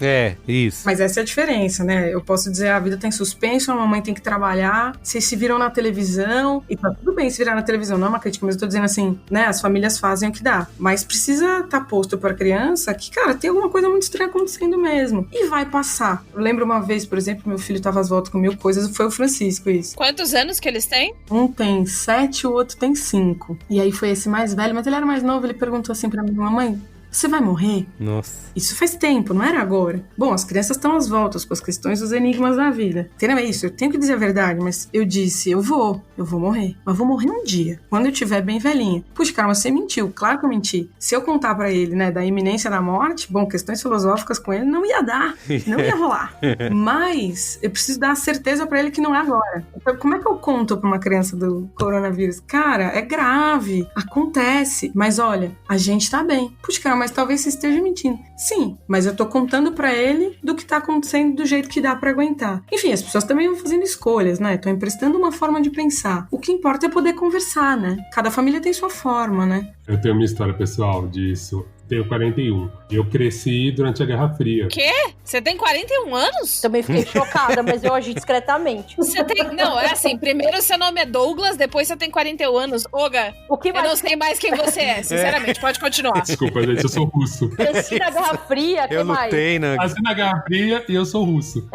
Isso. Mas essa é a diferença, né? Eu posso dizer, a vida tá em suspenso, a mamãe tem que trabalhar, vocês se viram na televisão, e tá tudo bem se virar na televisão, não é uma crítica, mas eu tô dizendo assim, né, as famílias fazem o que dá, mas precisa tá posto pra criança que, cara, tem alguma coisa muito estranha acontecendo mesmo, e vai passar. Eu lembro uma vez, por exemplo, meu filho tava às voltas com 1000 coisas, foi o Francisco isso. Quantos anos que eles têm? Um tem 7, o outro tem 5. E aí foi esse mais velho, mas ele era mais novo, ele perguntou assim pra mim, mamãe, você vai morrer? Nossa. Isso faz tempo, não era agora. Bom, as crianças estão às voltas com as questões dos enigmas da vida. Entendeu? É isso, eu tenho que dizer a verdade, mas eu disse, eu vou morrer. Mas vou morrer um dia, quando eu estiver bem velhinha. Puxa, cara, mas você mentiu. Claro que eu menti. Se eu contar pra ele, né, da iminência da morte, bom, questões filosóficas com ele não ia dar, não ia rolar. Mas eu preciso dar a certeza pra ele que não é agora. Então, como é que eu conto pra uma criança do coronavírus? Cara, é grave, acontece, mas olha, a gente tá bem. Puxa, cara, mas talvez você esteja mentindo. Sim, mas eu tô contando pra ele do que tá acontecendo do jeito que dá pra aguentar. Enfim, as pessoas também vão fazendo escolhas, né? Tô emprestando uma forma de pensar. O que importa é poder conversar, né? Cada família tem sua forma, né? Eu tenho uma história pessoal disso. Tenho 41. Eu cresci durante a Guerra Fria. Quê? Você tem 41 anos? Também fiquei chocada, mas eu agi discretamente. Você tem... Não, é assim, primeiro seu nome é Douglas, depois você tem 41 anos. Olga, eu não sei mais quem você é, sinceramente, pode continuar. Desculpa, gente, eu sou russo. Cresci na Guerra Fria, que mais? Eu lutei, né? Nasci na Guerra Fria e eu sou russo.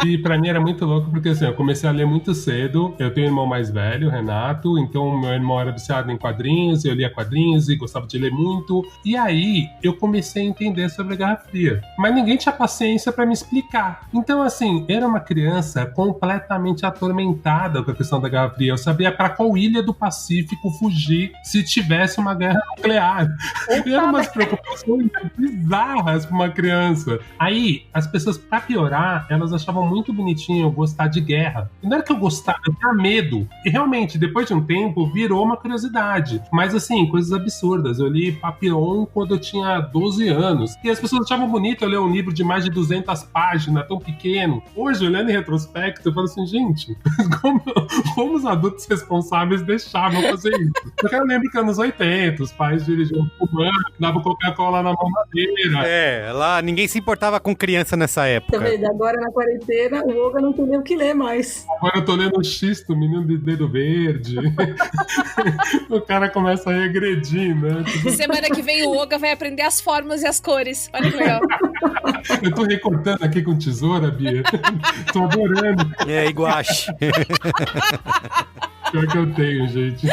E pra mim era muito louco, porque assim, eu comecei a ler muito cedo. Eu tenho um irmão mais velho, Renato, então meu irmão era viciado em quadrinhos, eu lia quadrinhos e gostava de ler muito. E aí eu comecei a entender sobre a Guerra Fria, mas ninguém tinha paciência pra me explicar. Então assim, eu era uma criança completamente atormentada com a questão da Guerra Fria. Eu sabia pra qual ilha do Pacífico fugir se tivesse uma guerra nuclear. Eram umas preocupações bizarras pra uma criança. Aí as pessoas, pra piorar, elas achavam muito bonitinho eu gostar de guerra. E não era que eu gostava, eu tinha medo. E realmente, depois de um tempo, virou uma curiosidade. Mas assim, coisas absurdas. Eu li Papillon quando eu tinha 12 anos. E as pessoas achavam bonito eu ler um livro de mais de 200 páginas, tão pequeno. Hoje, olhando em retrospecto, eu falo assim, gente, como os adultos responsáveis deixavam fazer isso? Porque eu lembro que anos 80, os pais dirigiam fumando, davam Coca-Cola na mamadeira. Lá ninguém se importava com criança nessa época. Tá vendo? Agora na quarentena, o Olga não tem nem o que ler mais. Agora eu tô lendo o Xisto, Menino de Dedo Verde. O cara começa a regredir, né? Semana que vem o Olga vai aprender as formas e as cores. Olha que legal. Eu tô recortando aqui com tesoura, Bia. Tô adorando. Guache. Pior que eu tenho, gente.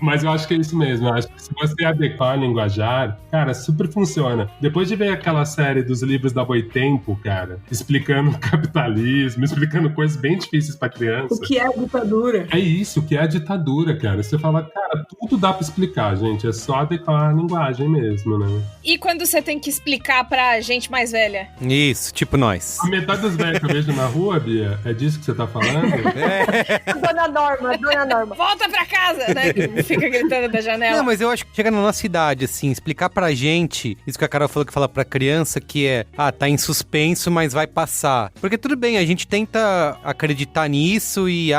Mas eu acho que é isso mesmo. Eu acho que se você adequar a linguajar, cara, super funciona. Depois de ver aquela série dos livros da Boitempo, cara, explicando capitalismo, explicando coisas bem difíceis pra criança. O que é a ditadura? É isso, o que é a ditadura, cara. Você fala, cara, tudo dá pra explicar, gente. É só adequar a linguagem mesmo, né? E quando você tem que explicar pra gente mais velha? Isso, tipo nós. A metade das velhas que eu vejo na rua, Bia, é disso que você tá falando? Dona Norma. Volta pra casa, né? Que fica gritando da janela. Não, mas eu acho que chega na nossa idade, assim, explicar pra gente, isso que a Carol falou que fala pra criança, que é, tá em suspenso, mas vai passar. Porque tudo bem, a gente tenta acreditar nisso e,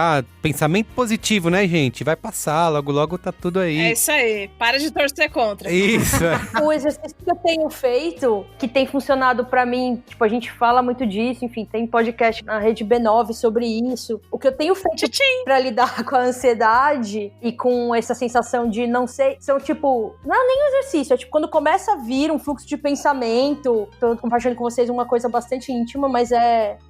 pensamento positivo, né, gente? Vai passar, logo tá tudo aí. É isso aí, para de torcer contra. Isso. O exercício que eu tenho feito, que tem funcionado pra mim, tipo, a gente fala muito disso, enfim, tem podcast na Rede B9 sobre isso. O que eu tenho feito pra lidar com a ansiedade e com essa sensação de não sei, são tipo, não é nem um exercício, é tipo, quando começa a vir um fluxo de pensamento, tô compartilhando com vocês uma coisa bastante íntima, mas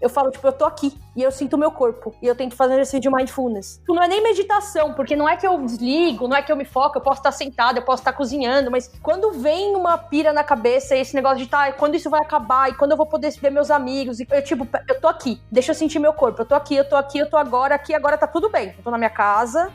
eu falo, tipo, eu tô aqui, e eu sinto o meu corpo, e eu tento fazer um exercício de mindfulness. Não é nem meditação, porque não é que eu desligo, não é que eu me foco, eu posso estar sentada, eu posso estar cozinhando, mas quando vem uma pira na cabeça, esse negócio de, quando isso vai acabar, e quando eu vou poder ver meus amigos, e eu tô aqui, deixa eu sentir meu corpo, eu tô aqui, eu tô agora, aqui, agora tá tudo bem, eu tô na minha casa,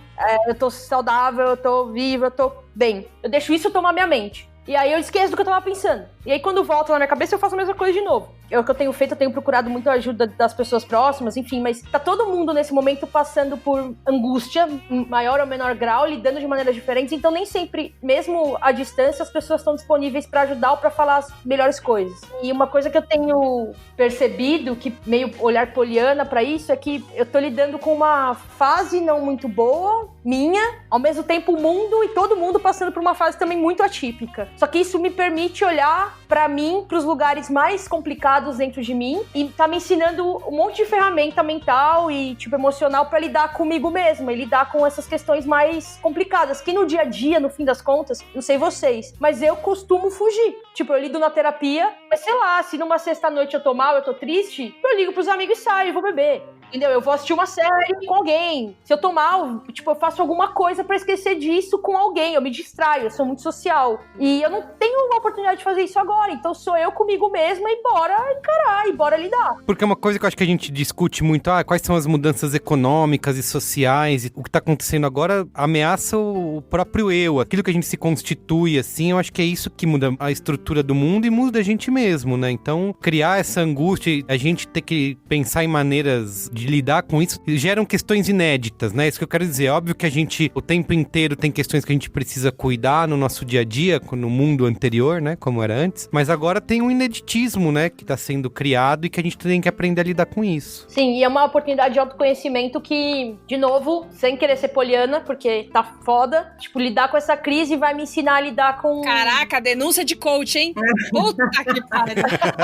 eu tô saudável, eu tô viva, eu tô bem. Eu deixo isso tomar minha mente. E aí eu esqueço do que eu tava pensando. E aí quando volta na minha cabeça eu faço a mesma coisa de novo. O que eu tenho feito, eu tenho procurado muito a ajuda das pessoas próximas, enfim, mas tá todo mundo nesse momento passando por angústia, em maior ou menor grau, lidando de maneiras diferentes, então nem sempre, mesmo à distância, as pessoas estão disponíveis pra ajudar ou pra falar as melhores coisas. E uma coisa que eu tenho percebido, que meio olhar poliana pra isso, é que eu tô lidando com uma fase não muito boa, minha, ao mesmo tempo o mundo e todo mundo passando por uma fase também muito atípica. Só que isso me permite olhar pra mim, pros lugares mais complicados dentro de mim, e tá me ensinando um monte de ferramenta mental e, tipo, emocional pra lidar comigo mesma e lidar com essas questões mais complicadas, que no dia a dia, no fim das contas, não sei vocês, mas eu costumo fugir. Tipo, eu lido na terapia, mas sei lá, se numa sexta-noite eu tô mal, eu tô triste, eu ligo pros amigos e saio, vou beber. Entendeu? Eu vou assistir uma série com alguém. Se eu tô mal, tipo, eu faço alguma coisa pra esquecer disso com alguém. Eu me distraio, eu sou muito social. E eu não tenho uma oportunidade de fazer isso agora. Então sou eu comigo mesma e bora encarar, e bora lidar. Porque é uma coisa que eu acho que a gente discute muito, quais são as mudanças econômicas e sociais. E o que tá acontecendo agora ameaça o próprio eu. Aquilo que a gente se constitui, assim, eu acho que é isso que muda a estrutura do mundo e muda a gente mesmo, né? Então, criar essa angústia, a gente ter que pensar em maneiras de lidar com isso, geram questões inéditas, né? Isso que eu quero dizer. É óbvio que a gente, o tempo inteiro, tem questões que a gente precisa cuidar no nosso dia a dia, no mundo anterior, né? Como era antes. Mas agora tem um ineditismo, né? Que tá sendo criado e que a gente tem que aprender a lidar com isso. Sim, e é uma oportunidade de autoconhecimento que, de novo, sem querer ser poliana, porque tá foda, tipo, lidar com essa crise vai me ensinar a lidar com... Caraca, denúncia de coach, hein? Puta que pariu.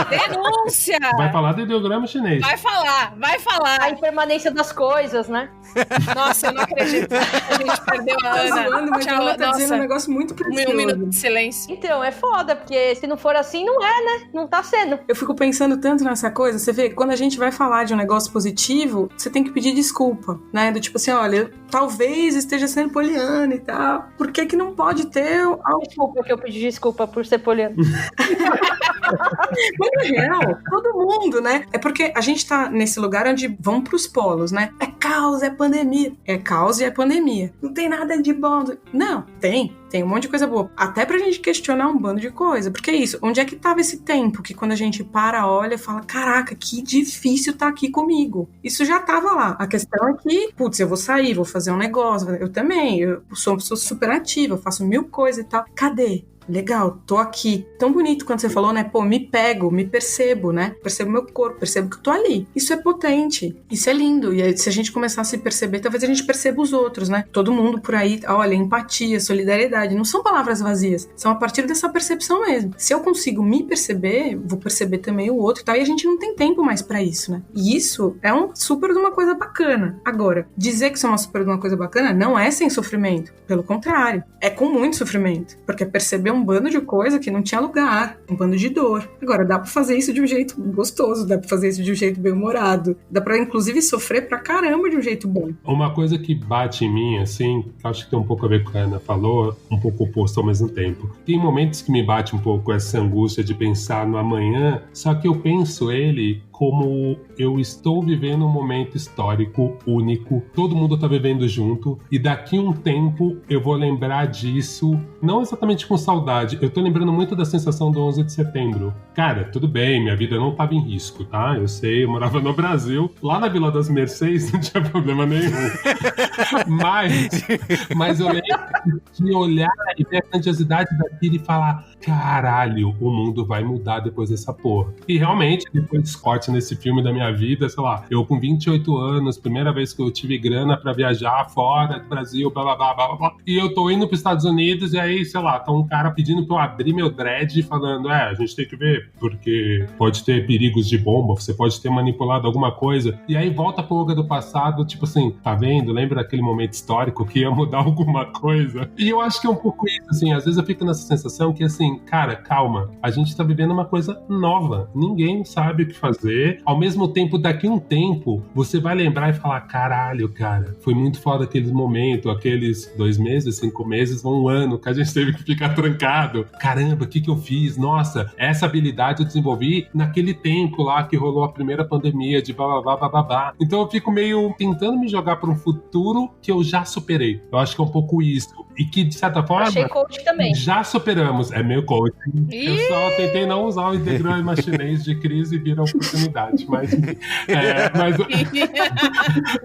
Denúncia! Vai falar do ideograma chinês. Vai falar. A impermanência das coisas, né? Nossa, eu não acredito. A gente perdeu a Ana. Zoando, mas Tchau, a Ana tá nossa. dizendo um negócio muito precioso. Um minuto de silêncio. Então, é foda, porque se não for assim, não é, né? Não tá sendo. Eu fico pensando tanto nessa coisa, você vê, quando a gente vai falar de um negócio positivo, você tem que pedir desculpa, né? Do tipo assim, olha, talvez esteja sendo poliana e tal. Por que que não pode ter... Desculpa que eu pedi desculpa por ser poliana. Mas na real, todo mundo, né? É porque a gente tá nesse lugar onde vão pros polos, né? É caos, é pandemia. É caos e é pandemia. Não tem nada de bom. Não, tem um monte de coisa boa. Até pra gente questionar um bando de coisa. Porque é isso, onde é que tava esse tempo que quando a gente para, olha e fala, caraca, que difícil tá aqui comigo. Isso já tava lá. A questão é que, putz, eu vou sair, vou fazer um negócio. Eu também, eu sou uma pessoa super ativa, eu faço 1000 coisas e tal. Cadê? Legal, tô aqui. Tão bonito quando você falou, né? Pô, me pego, me percebo, né? Percebo meu corpo, percebo que eu tô ali. Isso é potente, isso é lindo. E aí, se a gente começar a se perceber, talvez a gente perceba os outros, né? Todo mundo por aí, olha, empatia, solidariedade. Não são palavras vazias, são a partir dessa percepção mesmo. Se eu consigo me perceber, vou perceber também o outro e tal. E a gente não tem tempo mais pra isso, né? E isso é um super de uma coisa bacana. Agora, dizer que isso é uma super de uma coisa bacana não é sem sofrimento. Pelo contrário, é com muito sofrimento. Porque perceber um bando de coisa que não tinha lugar, um bando de dor. Agora, dá pra fazer isso de um jeito gostoso, dá pra fazer isso de um jeito bem-humorado, dá pra, inclusive, sofrer pra caramba de um jeito bom. Uma coisa que bate em mim, assim, acho que tem um pouco a ver com o que a Ana falou, um pouco oposto ao mesmo tempo. Tem momentos que me bate um pouco essa angústia de pensar no amanhã, só que eu penso ele como eu estou vivendo um momento histórico único, todo mundo tá vivendo junto, e daqui um tempo eu vou lembrar disso, não exatamente com saudade, eu tô lembrando muito da sensação do 11 de setembro. Cara, tudo bem, minha vida não tava em risco, tá? Eu sei, eu morava no Brasil, lá na Vila das Mercês não tinha problema nenhum. Mas eu lembro de olhar e ver a grandiosidade daquilo e falar, caralho, o mundo vai mudar depois dessa porra. E realmente, depois dos cortes nesse filme da minha vida, sei lá, eu com 28 anos, primeira vez que eu tive grana pra viajar fora do Brasil, blá, blá, blá, blá, blá, e eu tô indo pros Estados Unidos e aí, sei lá, tá um cara pedindo pra eu abrir meu dread falando, a gente tem que ver, porque pode ter perigos de bomba, você pode ter manipulado alguma coisa, e aí volta pro Olga do passado, tipo assim, tá vendo? Lembra daquele momento histórico que ia mudar alguma coisa? E eu acho que é um pouco isso, assim, às vezes eu fico nessa sensação que, assim, cara, calma, a gente tá vivendo uma coisa nova, ninguém sabe o que fazer. Ao mesmo tempo, daqui um tempo, você vai lembrar e falar, caralho, cara, foi muito foda aquele momento, aqueles 2 meses, 5 meses, 1 ano que a gente teve que ficar trancado. Caramba, o que eu fiz? Nossa, essa habilidade eu desenvolvi naquele tempo lá que rolou a primeira pandemia de blá, blá, blá, blá, blá. Então eu fico meio tentando me jogar para um futuro que eu já superei. Eu acho que é um pouco isso. E que, de certa forma, achei coach também. Já superamos. É meio coach. Eu só tentei não usar o integrama chinês de crise vira oportunidade.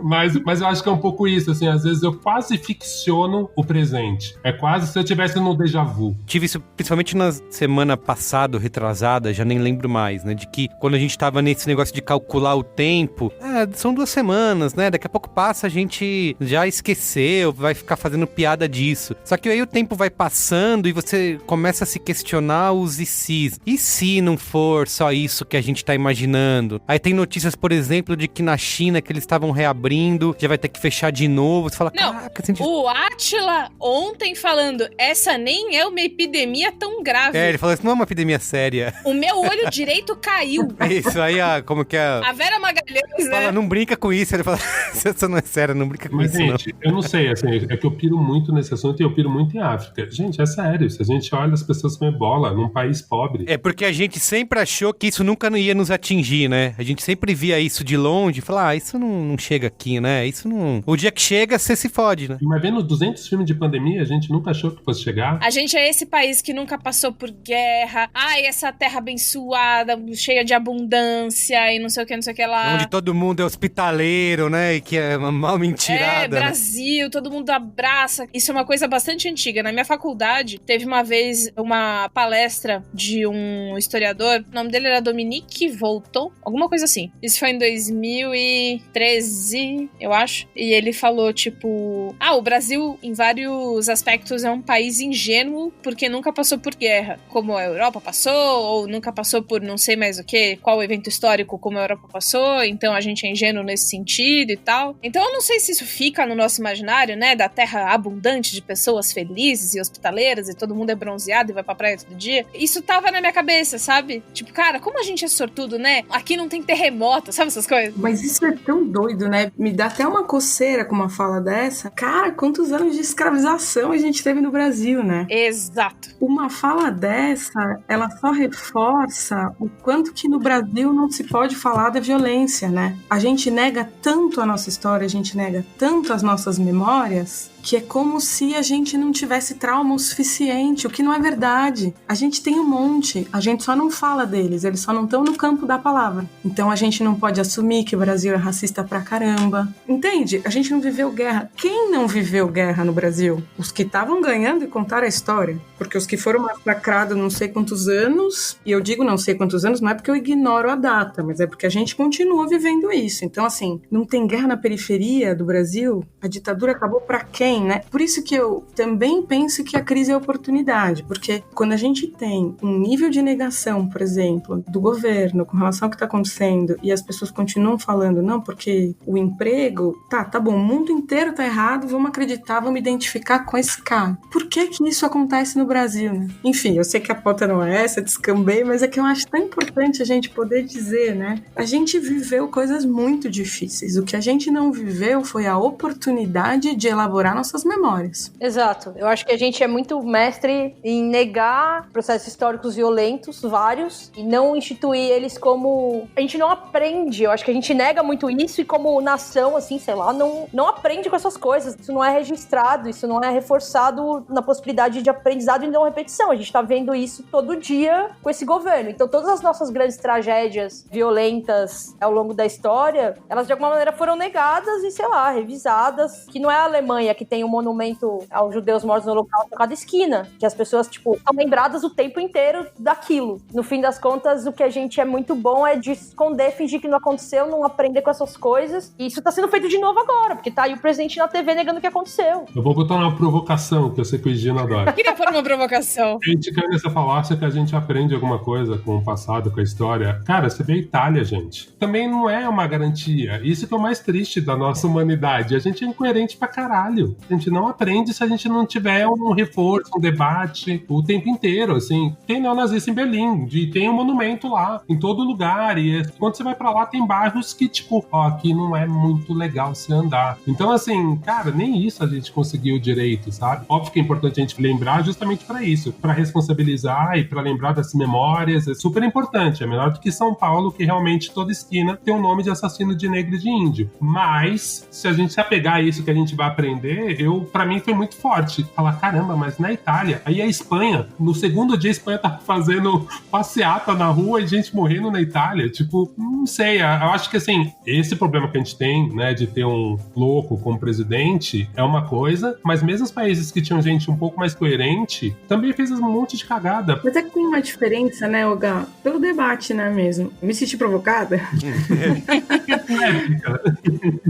Mas eu acho que é um pouco isso, assim, às vezes eu quase ficciono o presente. É quase se eu tivesse no déjà vu. Tive isso principalmente na semana passada, retrasada, já nem lembro mais, né? De que quando a gente tava nesse negócio de calcular o tempo, são 2 semanas, né? Daqui a pouco passa, a gente já esqueceu, vai ficar fazendo piada disso. Só que aí o tempo vai passando e você começa a se questionar os e se's. E se não for só isso que a gente tá imaginando? Aí tem notícias, por exemplo, de que na China que eles estavam reabrindo, já vai ter que fechar de novo. Você fala, caraca... O Átila ontem falando, essa nem é uma epidemia tão grave. Ele falou, isso não é uma epidemia séria. O meu olho direito caiu. É isso, aí como que é... A Vera Magalhães, fala, não brinca com isso. Ele fala, isso não é sério, não brinca com isso, gente, eu não sei, assim, é que eu piro muito nesse assunto e eu piro muito em África. Gente, é sério, se a gente olha as pessoas com ebola num país pobre... É porque a gente sempre achou que isso nunca ia nos atingir, né? A gente sempre via isso de longe e falava, isso não chega aqui, né? Isso não... O dia que chega, você se fode, né? Mas vendo 200 filmes de pandemia, a gente nunca achou que fosse chegar. A gente é esse país que nunca passou por guerra. Ai, essa terra abençoada, cheia de abundância e não sei o que lá. Onde todo mundo é hospitaleiro, né? E que é uma mal mentirada. Brasil, todo mundo abraça. Isso é uma coisa bastante antiga. Na minha faculdade, teve uma vez uma palestra de um historiador, o nome dele era Dominique Volton, alguma coisa assim. Isso foi em 2013, eu acho. E ele falou, tipo... o Brasil, em vários aspectos, é um país ingênuo porque nunca passou por guerra, como a Europa passou, ou nunca passou por não sei mais o que, qual evento histórico como a Europa passou, então a gente é ingênuo nesse sentido e tal. Então eu não sei se isso fica no nosso imaginário, né, da terra abundante de de pessoas felizes e hospitaleiras e todo mundo é bronzeado e vai pra praia todo dia, isso tava na minha cabeça, sabe? Tipo, cara, como a gente é sortudo, né? Aqui não tem terremoto, sabe essas coisas? Mas isso é tão doido, né? Me dá até uma coceira com uma fala dessa. Cara, quantos anos de escravização a gente teve no Brasil, né? Exato. Uma fala dessa, ela só reforça o quanto que no Brasil não se pode falar da violência, né? A gente nega tanto a nossa história, a gente nega tanto as nossas memórias, que é como se a gente não tivesse trauma o suficiente, o que não é verdade. A gente tem um monte, a gente só não fala deles, eles só não estão no campo da palavra. Então a gente não pode assumir que o Brasil é racista pra caramba. Entende? A gente não viveu guerra. Quem não viveu guerra no Brasil? Os que estavam ganhando e contaram a história. Porque os que foram massacrados não sei quantos anos, e eu digo não sei quantos anos, não é porque eu ignoro a data, mas é porque a gente continua vivendo isso. Então assim, não tem guerra na periferia do Brasil? A ditadura acabou pra quem? Né? Por isso que eu também penso que a crise é oportunidade, porque quando a gente tem um nível de negação, por exemplo, do governo com relação ao que está acontecendo e as pessoas continuam falando, não, porque o emprego, tá bom, o mundo inteiro tá errado, vamos acreditar, vamos identificar com esse cara. Por que isso acontece no Brasil, né? Enfim, eu sei que a pauta não é essa, descambei, mas é que eu acho tão importante a gente poder dizer, né? A gente viveu coisas muito difíceis. O que a gente não viveu foi a oportunidade de elaborar nossas memórias. Exato. Eu acho que a gente é muito mestre em negar processos históricos violentos, vários, e não instituir eles como... A gente não aprende. Eu acho que a gente nega muito isso e como nação, assim, sei lá, não aprende com essas coisas. Isso não é registrado, isso não é reforçado na possibilidade de aprendizado e não repetição. A gente tá vendo isso todo dia com esse governo. Então todas as nossas grandes tragédias violentas ao longo da história, elas de alguma maneira foram negadas e, sei lá, revisadas, que não é a Alemanha que tem um monumento aos judeus mortos no Holocausto a cada esquina, que as pessoas, tipo, são lembradas o tempo inteiro daquilo. No fim das contas, o que a gente é muito bom é de esconder, fingir que não aconteceu, não aprender com essas coisas, e isso tá sendo feito de novo agora, porque tá aí o presidente na TV negando o que aconteceu. Eu vou botar uma provocação, que eu sei que o Gino adora. Queria pôr uma provocação. A gente cai nessa falácia que a gente aprende alguma coisa com o passado, com a história. Cara, você vê a Itália, gente. Também não é uma garantia. Isso que é o mais triste da nossa humanidade. A gente é incoerente pra caralho. A gente não aprende se a gente não tiver um reforço, um debate o tempo inteiro, assim. Tem neonazista em Berlim, tem um monumento lá, em todo lugar, e quando você vai pra lá tem bairros que, tipo, aqui não é muito legal se andar. Então, assim, cara, nem isso a gente conseguiu direito, sabe? Óbvio que é importante a gente lembrar justamente pra isso, pra responsabilizar e pra lembrar das memórias, é super importante, é melhor do que São Paulo, que realmente toda esquina tem um nome de assassino de negro e de índio. Mas, se a gente se apegar a isso que a gente vai aprender, pra mim foi muito forte. Falar, caramba, mas na Itália, aí a Espanha, no segundo dia a Espanha tava fazendo passeata na rua e gente morrendo na Itália, tipo, não sei, eu acho que assim, esse problema que a gente tem, né, de ter um louco como presidente, é uma coisa, mas mesmo os países que tinham gente um pouco mais coerente, também fez um monte de cagada. Mas é que tem uma diferença, né, Olga? Pelo debate, né, mesmo. Me senti provocada.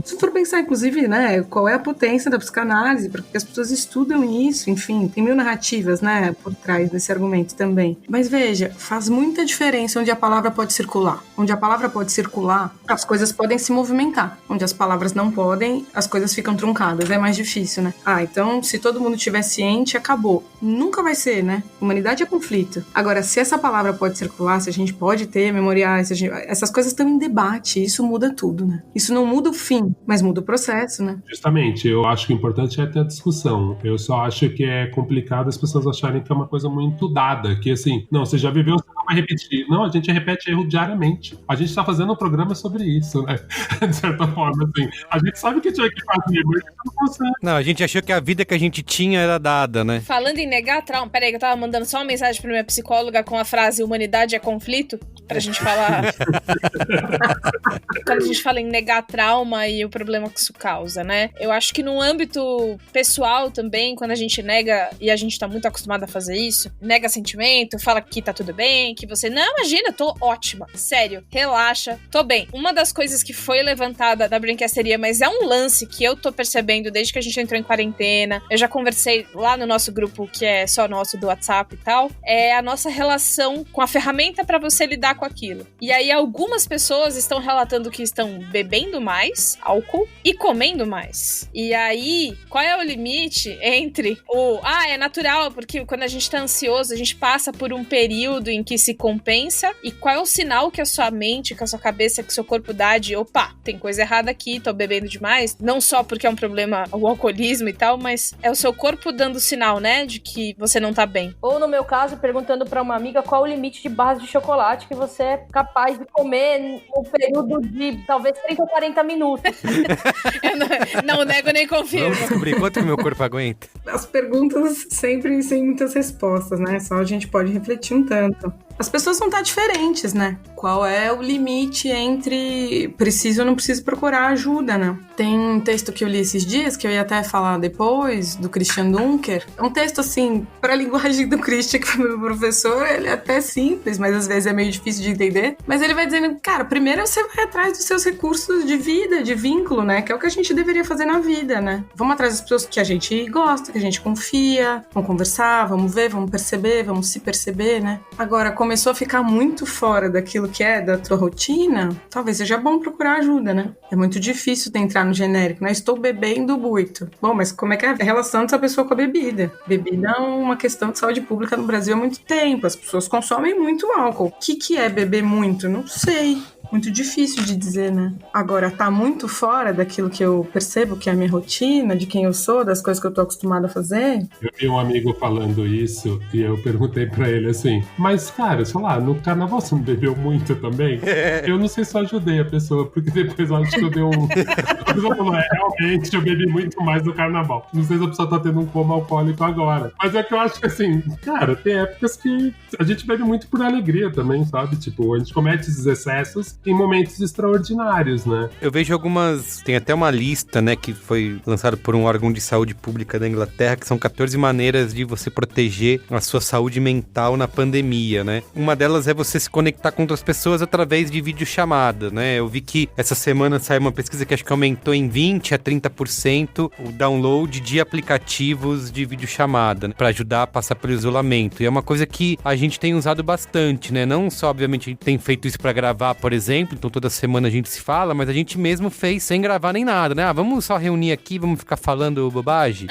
Se for pensar, inclusive, né, qual é a potência da psicanálise, porque as pessoas estudam isso, enfim, tem mil narrativas, né, por trás desse argumento também. Mas veja, faz muita diferença onde a palavra pode circular. Onde a palavra pode circular, as coisas podem se movimentar. Onde as palavras não podem, as coisas ficam truncadas, é mais difícil, né? Então, se todo mundo estiver ciente, acabou. Nunca vai ser, né? Humanidade é conflito. Agora, se essa palavra pode circular, se a gente pode ter memoriais, essas coisas estão em debate, isso muda tudo, né? Isso não muda o fim, mas muda o processo, né? Justamente, eu acho que o importante é ter a discussão. Eu só acho que é complicado as pessoas acharem que é uma coisa muito dada, que assim, não, você já viveu, você não vai repetir. Não, a gente repete erro diariamente. A gente tá fazendo um programa sobre isso, né? De certa forma, assim. A gente sabe que tinha que fazer, mas a gente não consegue. Não, a gente achou que a vida que a gente tinha era dada, né? Falando em negar trauma, peraí que eu tava mandando só uma mensagem pra minha psicóloga com a frase humanidade é conflito, pra gente falar quando a gente fala em negar trauma e o problema que isso causa, né? Eu acho que no âmbito pessoal também, quando a gente nega, e a gente tá muito acostumado a fazer isso, nega sentimento, fala que tá tudo bem, que você, não, imagina, tô ótima, sério, relaxa, tô bem. Uma das coisas que foi levantada da brinquesteria, mas é um lance que eu tô percebendo desde que a gente entrou em quarentena, eu já conversei lá no nosso grupo, que é só nosso do WhatsApp e tal, é a nossa relação com a ferramenta pra você lidar com aquilo. E aí algumas pessoas estão relatando que estão bebendo mais álcool e comendo mais. E aí aí, qual é o limite entre é natural, porque quando a gente tá ansioso, a gente passa por um período em que se compensa, e qual é o sinal que a sua mente, que a sua cabeça, que o seu corpo dá de, opa, tem coisa errada aqui, tô bebendo demais, não só porque é um problema, o alcoolismo e tal, mas é o seu corpo dando sinal, né, de que você não tá bem. Ou no meu caso, perguntando pra uma amiga qual o limite de barras de chocolate que você é capaz de comer no período de talvez 30 ou 40 minutos. Eu não nego nem confirmo. Vamos descobrir quanto que meu corpo aguenta. As perguntas sempre sem muitas respostas, né? Só a gente pode refletir um tanto. As pessoas vão estar diferentes, né? Qual é o limite entre preciso ou não preciso procurar ajuda, né? Tem um texto que eu li esses dias, que eu ia até falar depois, do Christian Dunker. É um texto, assim, para a linguagem do Christian, que foi meu professor, ele é até simples, mas às vezes é meio difícil de entender. Mas ele vai dizendo, cara, primeiro você vai atrás dos seus recursos de vida, de vínculo, né? Que é o que a gente deveria fazer na vida, né? Vamos atrás das pessoas que a gente gosta, que a gente confia, vamos conversar, vamos ver, vamos perceber, vamos se perceber, né? Agora, começou a ficar muito fora daquilo que é da tua rotina, talvez seja bom procurar ajuda, né? É muito difícil de entrar no genérico, né? Estou bebendo muito. Bom, mas como é que é a relação dessa pessoa com a bebida? Bebida é uma questão de saúde pública no Brasil há muito tempo. As pessoas consomem muito álcool. O que é beber muito? Não sei. Muito difícil de dizer, né? Agora, tá muito fora daquilo que eu percebo que é a minha rotina, de quem eu sou, das coisas que eu tô acostumada a fazer. Eu vi um amigo falando isso e eu perguntei pra ele assim, mas cara, sei lá, no carnaval você não bebeu muito também? Eu não sei se eu ajudei a pessoa, porque depois eu acho que eu dei um... A pessoa falou, realmente eu bebi muito mais no carnaval. Não sei se a pessoa tá tendo um coma alcoólico agora. Mas é que eu acho que assim, cara, tem épocas que a gente bebe muito por alegria também, sabe? Tipo, a gente comete esses excessos em momentos extraordinários, né? Eu vejo algumas... Tem até uma lista, né, que foi lançada por um órgão de saúde pública da Inglaterra, que são 14 maneiras de você proteger a sua saúde mental na pandemia, né? Uma delas é você se conectar com outras pessoas através de videochamada, né? Eu vi que essa semana saiu uma pesquisa que acho que aumentou em 20% a 30% o download de aplicativos de videochamada, né, para ajudar a passar pelo isolamento. E é uma coisa que a gente tem usado bastante, né? Não só, obviamente, a gente tem feito isso para gravar, por exemplo, então toda semana a gente se fala, mas a gente mesmo fez sem gravar nem nada, né? Vamos só reunir aqui, vamos ficar falando bobagem?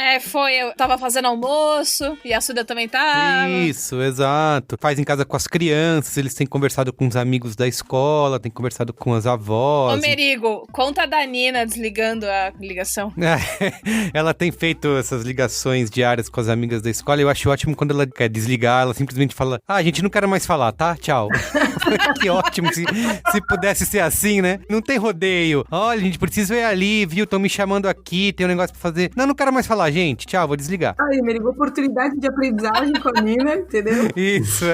Eu tava fazendo almoço e a Suda também tava. Isso, exato. Faz em casa com as crianças, eles têm conversado com os amigos da escola, têm conversado com as avós. Ô, Merigo, conta da Nina desligando a ligação. Ela tem feito essas ligações diárias com as amigas da escola, eu acho ótimo quando ela quer desligar, ela simplesmente fala, a gente não quer mais falar, tá? Tchau. Que ótimo, se pudesse ser assim, né? Não tem rodeio. Olha, gente, preciso ir ali, viu? Estão me chamando aqui, tem um negócio pra fazer. Não quero mais falar, gente. Tchau, vou desligar. Aí, Merigo, oportunidade de aprendizagem com a Nina, entendeu? Isso,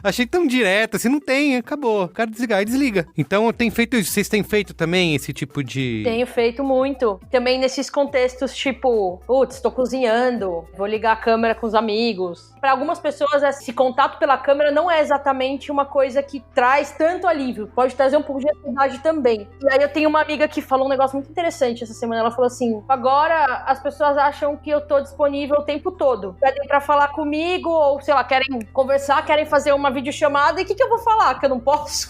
Achei tão direto, assim, não tem, acabou. Quero desligar e desliga. Então, eu tenho feito isso. Vocês têm feito também esse tipo de... Tenho feito muito. Também nesses contextos, tipo, putz, tô cozinhando, vou ligar a câmera com os amigos. Para algumas pessoas, esse contato pela câmera não é exatamente uma coisa que traz tanto alívio. Pode trazer um pouco de ansiedade também. E aí eu tenho uma amiga que falou um negócio muito interessante essa semana. Ela falou assim, agora as pessoas acham que eu tô disponível o tempo todo. Pedem pra falar comigo, ou sei lá, querem conversar, querem fazer uma videochamada. E o que eu vou falar? Que eu não posso?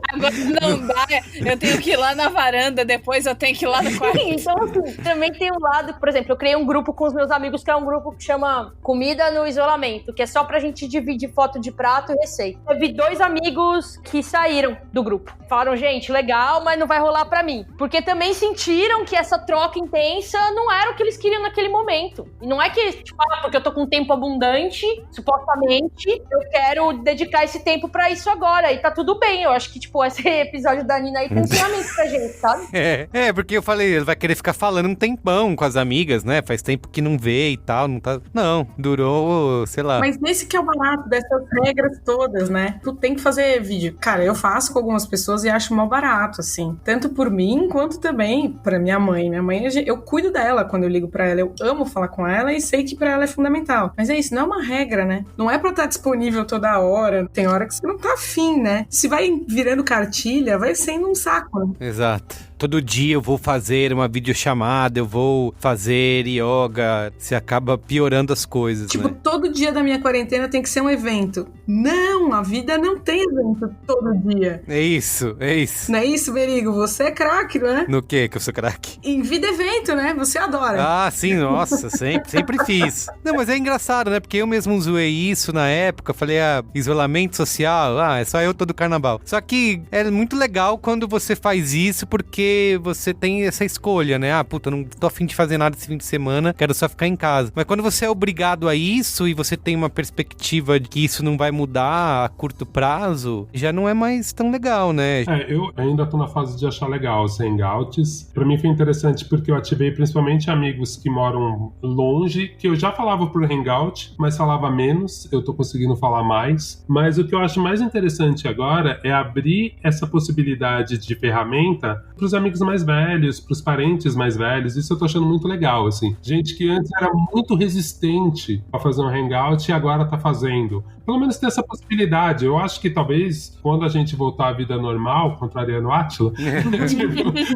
Agora não dá. Eu tenho que ir lá na varanda, depois eu tenho que ir lá no quarto. Sim, então assim, também tem um lado, por exemplo, eu criei um grupo com os meus amigos, que é um grupo que chama Comida no Isolamento, que é só pra gente dividir foto de prato e receita. Eu vi 2 amigos que saíram do grupo. Falaram, gente, legal, mas não vai rolar pra mim. Porque também sentiram que essa troca intensa não era o que eles queriam naquele momento. E não é que, tipo, porque eu tô com tempo abundante, supostamente, eu quero dedicar esse tempo pra isso agora. E tá tudo bem. Eu acho que, tipo, esse episódio da Nina aí tem ensinamento pra gente, sabe? Porque eu falei, ele vai querer ficar falando um tempão com as amigas, né? Faz tempo que não vê e tal, não tá... Não, durou, sei lá. Mas nesse que é o barato dessas regras todas, né? Tu tem que fazer vídeo. Cara, eu faço com algumas pessoas e acho mal barato, assim. Tanto por mim, quanto também pra minha mãe. Minha mãe, eu cuido dela quando eu ligo pra ela. Eu amo falar com ela e sei que pra ela é fundamental. Mas é isso, não é uma regra, né? Não é pra estar disponível toda hora. Tem hora que você não tá afim, né? Se vai virando cartilha, vai sendo um saco, né? Exato. todo dia eu vou fazer uma videochamada, eu vou fazer yoga. Você acaba piorando as coisas, tipo, né? todo dia da minha quarentena tem que ser um evento. Não, a vida não tem evento todo dia. É isso. Não é isso, Merigo? Você é craque, não é? No quê que eu sou craque? Em vida evento, né? Você adora. Ah, sim, nossa, sempre fiz. Não, mas é engraçado, né? Porque eu mesmo zoei isso na época, falei, isolamento social, é só eu todo carnaval. Só que é muito legal quando você faz isso porque você tem essa escolha, né? Puta, não tô afim de fazer nada esse fim de semana, quero só ficar em casa. Mas quando você é obrigado a isso e você tem uma perspectiva de que isso não vai mudar a curto prazo, já não é mais tão legal, né? Eu ainda tô na fase de achar legal os hangouts. Pra mim foi interessante porque eu ativei principalmente amigos que moram longe, que eu já falava por hangout, mas falava menos, eu tô conseguindo falar mais. Mas o que eu acho mais interessante agora é abrir essa possibilidade de ferramenta pros amigos mais velhos, pros parentes mais velhos. Isso eu tô achando muito legal, assim. Gente que antes era muito resistente a fazer um hangout e agora tá fazendo. Pelo menos ter essa possibilidade. Eu acho que talvez, quando a gente voltar à vida normal, contrariando o Átila,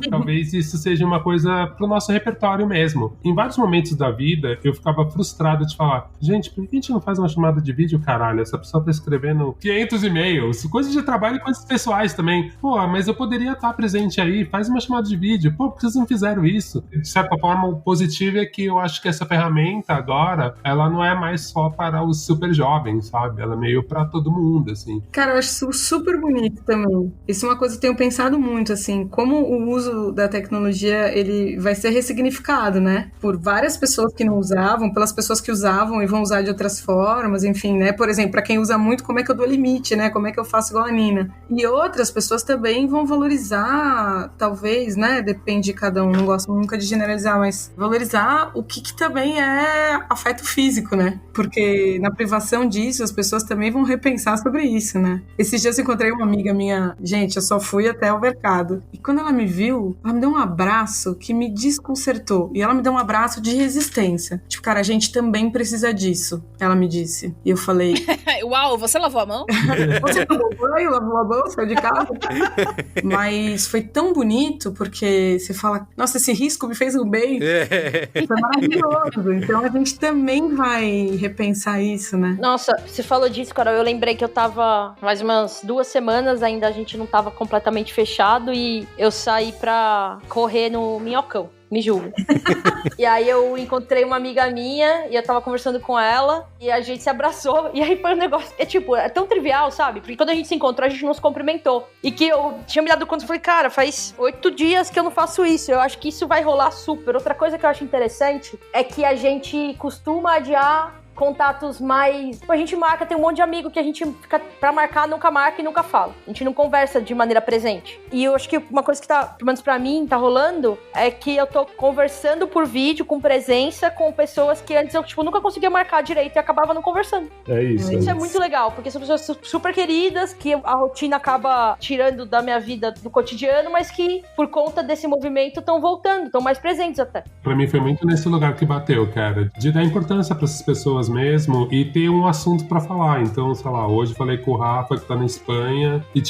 talvez isso seja uma coisa pro nosso repertório mesmo. Em vários momentos da vida, eu ficava frustrado de falar, gente, por que a gente não faz uma chamada de vídeo, caralho? Essa pessoa tá escrevendo 500 e-mails, coisas de trabalho e coisas pessoais também. Pô, mas eu poderia estar presente aí, faz uma chamada de vídeo. Pô, por que vocês não fizeram isso? De certa forma, o positivo é que eu acho que essa ferramenta agora, ela não é mais só para os super jovens, sabe? Ela é meio pra todo mundo, assim. Cara, eu acho isso super bonito também. Isso é uma coisa que eu tenho pensado muito, assim, como o uso da tecnologia, ele vai ser ressignificado, né? Por várias pessoas que não usavam, pelas pessoas que usavam e vão usar de outras formas, enfim, né? Por exemplo, pra quem usa muito, como é que eu dou limite, né? Como é que eu faço igual a Nina? E outras pessoas também vão valorizar, talvez, né? Depende de cada um, não gosto nunca de generalizar, mas valorizar o que também é afeto físico, né? Porque na privação disso, as pessoas também vão repensar sobre isso, né? Esses dias eu encontrei uma amiga minha, gente, eu só fui até o mercado. E quando ela me viu, ela me deu um abraço que me desconcertou. E ela me deu um abraço de resistência. Tipo, cara, a gente também precisa disso, ela me disse. E eu falei... Uau, você lavou a mão? Você tomou banho, lavou a mão, saiu de casa? Mas foi tão bonito, porque você fala, nossa, esse risco me fez um bem. Foi maravilhoso. Então a gente também vai repensar isso, né? Nossa, você falou disso, Carol. Eu lembrei que eu tava mais umas 2 semanas, ainda a gente não tava completamente fechado, e eu saí pra correr no Minhocão. Me julgo. E aí eu encontrei uma amiga minha e eu tava conversando com ela e a gente se abraçou. E aí foi um negócio, é tão trivial, sabe? Porque quando a gente se encontrou, a gente não se cumprimentou. E que eu tinha me dado conta, eu falei, cara, faz 8 dias que eu não faço isso. Eu acho que isso vai rolar super. Outra coisa que eu acho interessante é que a gente costuma adiar contatos mais... A gente marca, tem um monte de amigo que a gente fica pra marcar, nunca marca e nunca fala. A gente não conversa de maneira presente. E eu acho que uma coisa que tá, pelo menos pra mim, tá rolando, é que eu tô conversando por vídeo, com presença, com pessoas que antes eu, nunca conseguia marcar direito e acabava não conversando. É isso. Isso é muito legal, porque são pessoas super queridas, que a rotina acaba tirando da minha vida do cotidiano, mas que, por conta desse movimento, estão voltando, estão mais presentes até. Pra mim foi muito nesse lugar que bateu, cara. De dar importância pra essas pessoas mesmo e ter um assunto pra falar. Então, sei lá, hoje falei com o Rafa que tá na Espanha e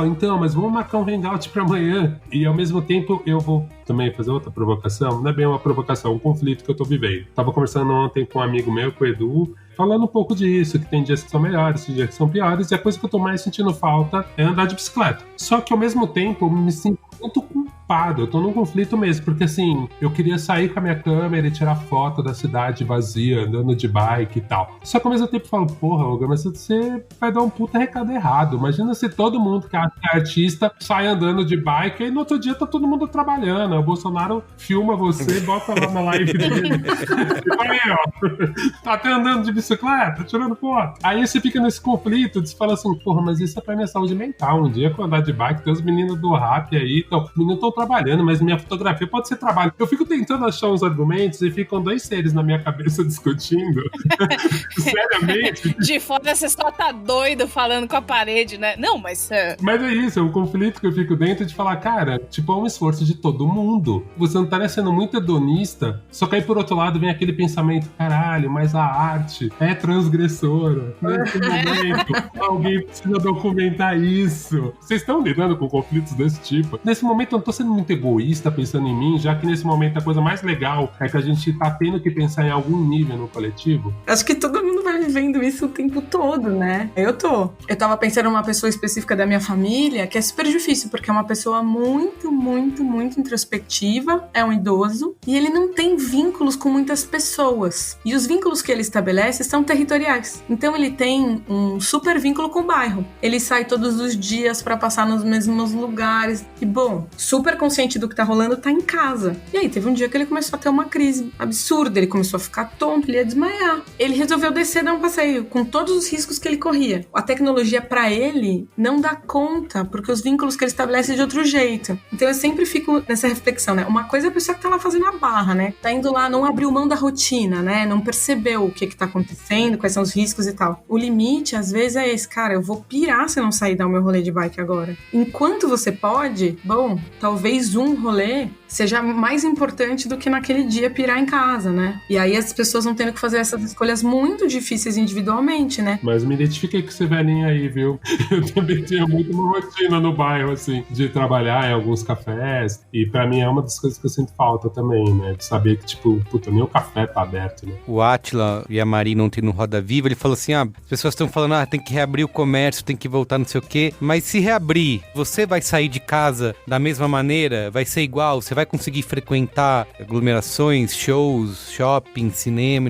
então, mas vamos marcar um hangout pra amanhã. E ao mesmo tempo eu vou também fazer outra provocação. Não é bem uma provocação, um conflito que eu tô vivendo. Tava conversando ontem com um amigo meu, com o Edu, falando um pouco disso, que tem dias que são melhores, tem dias que são piores, e a coisa que eu tô mais sentindo falta é andar de bicicleta. Só que ao mesmo tempo eu me sinto muito culpado, eu tô num conflito mesmo, porque assim, eu queria sair com a minha câmera e tirar foto da cidade vazia, andando de bike e tal. Só que ao mesmo tempo eu falo, porra, Olga, mas você vai dar um puta recado errado. Imagina se todo mundo que é artista sai andando de bike e no outro dia tá todo mundo trabalhando. O Bolsonaro filma você, bota lá na live dele. E aí, ó, tá até andando de bicicleta, tirando foto. Aí você fica nesse conflito, você fala assim, porra, mas isso é pra minha saúde mental. Um dia que eu andar de bike, tem os meninos do rap aí, então, os meninos estão trabalhando, mas minha fotografia pode ser trabalho. Eu fico tentando achar uns argumentos e ficam 2 seres na minha cabeça discutindo. Seriamente. De fora você só tá doido falando com a parede, né? Não, mas... Mas é isso, é um conflito que eu fico dentro de falar, cara, tipo, é um esforço de todo mundo. Você não tá sendo muito hedonista, só que aí por outro lado vem aquele pensamento, caralho, mas a arte é transgressora. Nesse momento, alguém precisa documentar isso. Vocês estão lidando com conflitos desse tipo? Nesse momento eu não tô sendo muito egoísta pensando em mim, já que nesse momento a coisa mais legal é que a gente tá tendo que pensar em algum nível no coletivo? Acho que todo mundo vai vivendo isso o tempo todo, né? Eu tava pensando numa pessoa específica da minha família, que é super difícil, porque é uma pessoa muito, muito, muito introspectiva, é um idoso, e ele não tem vínculos com muitas pessoas. E os vínculos que ele estabelece são territoriais. Então ele tem um super vínculo com o bairro. Ele sai todos os dias pra passar nos mesmos lugares. E bom, super consciente do que tá rolando, tá em casa. E aí teve um dia que ele começou a ter uma crise absurda, ele começou a ficar tonto, ele ia desmaiar. Ele resolveu descer, dar um passeio, com todos os riscos que ele corria. A tecnologia pra ele não dá conta, porque os vínculos que ele estabelece é de outro jeito. Então eu sempre fico nessa reflexão, né? Uma coisa é a pessoa que tá lá fazendo a barra, né? Tá indo lá, não abriu mão da rotina, né? Não percebeu o que tá acontecendo, quais são os riscos e tal. O limite, às vezes, é esse. Cara, eu vou pirar se eu não sair dar o meu rolê de bike agora. Enquanto você pode, bom, talvez um rolê seja mais importante do que naquele dia pirar em casa, né? E aí as pessoas vão tendo que fazer essas escolhas muito difíceis individualmente, né? Mas me identifiquei com esse velhinho aí, viu? Eu também tinha muito uma rotina no bairro, assim, de trabalhar em alguns cafés. E pra mim é uma das coisas que eu sinto falta também, né? De saber que, tipo, puta, nem o café tá aberto, né? O Átila e a Marina ontem no Roda Viva, ele falou assim, as pessoas estão falando, tem que reabrir o comércio, tem que voltar não sei o quê. Mas se reabrir, você vai sair de casa da mesma maneira? Vai ser igual? Você vai conseguir frequentar aglomerações, shows, shopping, cinema,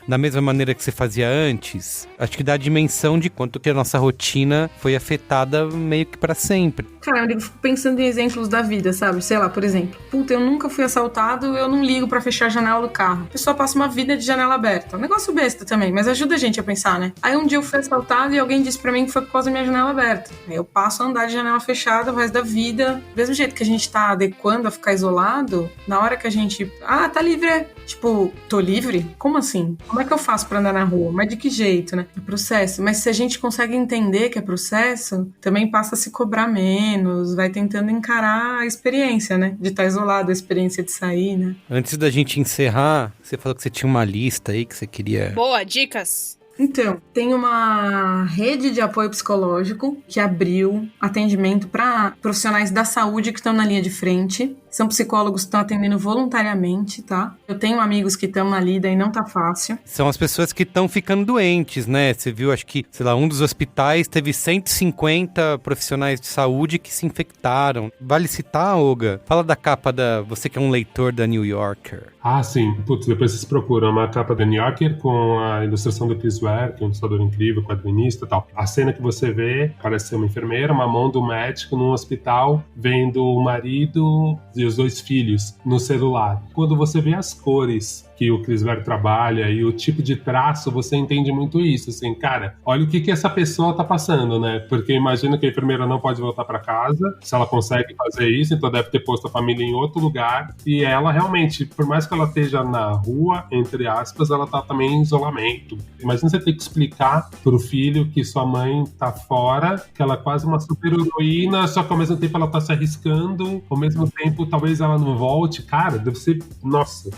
da mesma maneira que você fazia antes? Acho que dá a dimensão de quanto que a nossa rotina foi afetada meio que pra sempre. Cara, eu fico pensando em exemplos da vida, sabe? Sei lá, por exemplo, eu nunca fui assaltado, eu não ligo pra fechar a janela do carro. A pessoa passa uma vida de janela aberta. Um negócio besta também, mas ajuda a gente a pensar, né? Aí um dia eu fui assaltado e alguém disse pra mim que foi por causa da minha janela aberta. Aí eu passo a andar de janela fechada o resto da vida. Do mesmo jeito que a gente tá adequando a ficar isolado, na hora que a gente... tá livre. Tipo, tô livre? Como assim? Como é que eu faço pra andar na rua? Mas de que jeito, né? É processo. Mas se a gente consegue entender que é processo, também passa a se cobrar menos, vai tentando encarar a experiência, né? De estar isolado, a experiência de sair, né? Antes da gente encerrar, você falou que você tinha uma lista aí que você queria... Boa, dicas! Então, tem uma rede de apoio psicológico que abriu atendimento para profissionais da saúde que estão na linha de frente. São psicólogos que estão atendendo voluntariamente, tá? Eu tenho amigos que estão na lida e não tá fácil. São as pessoas que estão ficando doentes, né? Você viu, acho que, um dos hospitais teve 150 profissionais de saúde que se infectaram. Vale citar, Olga? Fala da capa você que é um leitor da New Yorker. Ah, sim. Putz, depois vocês procuram uma capa da New Yorker com a ilustração do Chris Ware, que é um ilustrador incrível, quadrinista e tal. A cena que você vê parece ser uma enfermeira, uma mão do médico num hospital, vendo o marido e os 2 filhos no celular. Quando você vê as cores que o Chris Ware trabalha e o tipo de traço, você entende muito isso, assim, cara, olha o que essa pessoa tá passando, né? Porque imagina que a enfermeira não pode voltar para casa, se ela consegue fazer isso, então deve ter posto a família em outro lugar, e ela realmente, por mais que ela esteja na rua, entre aspas, ela tá também em isolamento. Imagina você ter que explicar pro filho que sua mãe tá fora, que ela é quase uma super heroína, só que ao mesmo tempo ela tá se arriscando, ao mesmo tempo talvez ela não volte, cara, deve ser, nossa...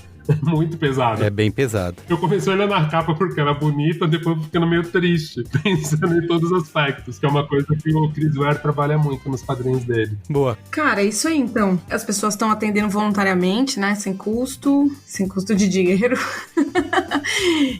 muito pesado. É bem pesado. Eu comecei olhando a capa porque era bonita, depois ficando meio triste, pensando em todos os aspectos, que é uma coisa que o Chris Ware trabalha muito nos quadrinhos dele. Boa. Cara, é isso aí, então. As pessoas estão atendendo voluntariamente, né? Sem custo de dinheiro.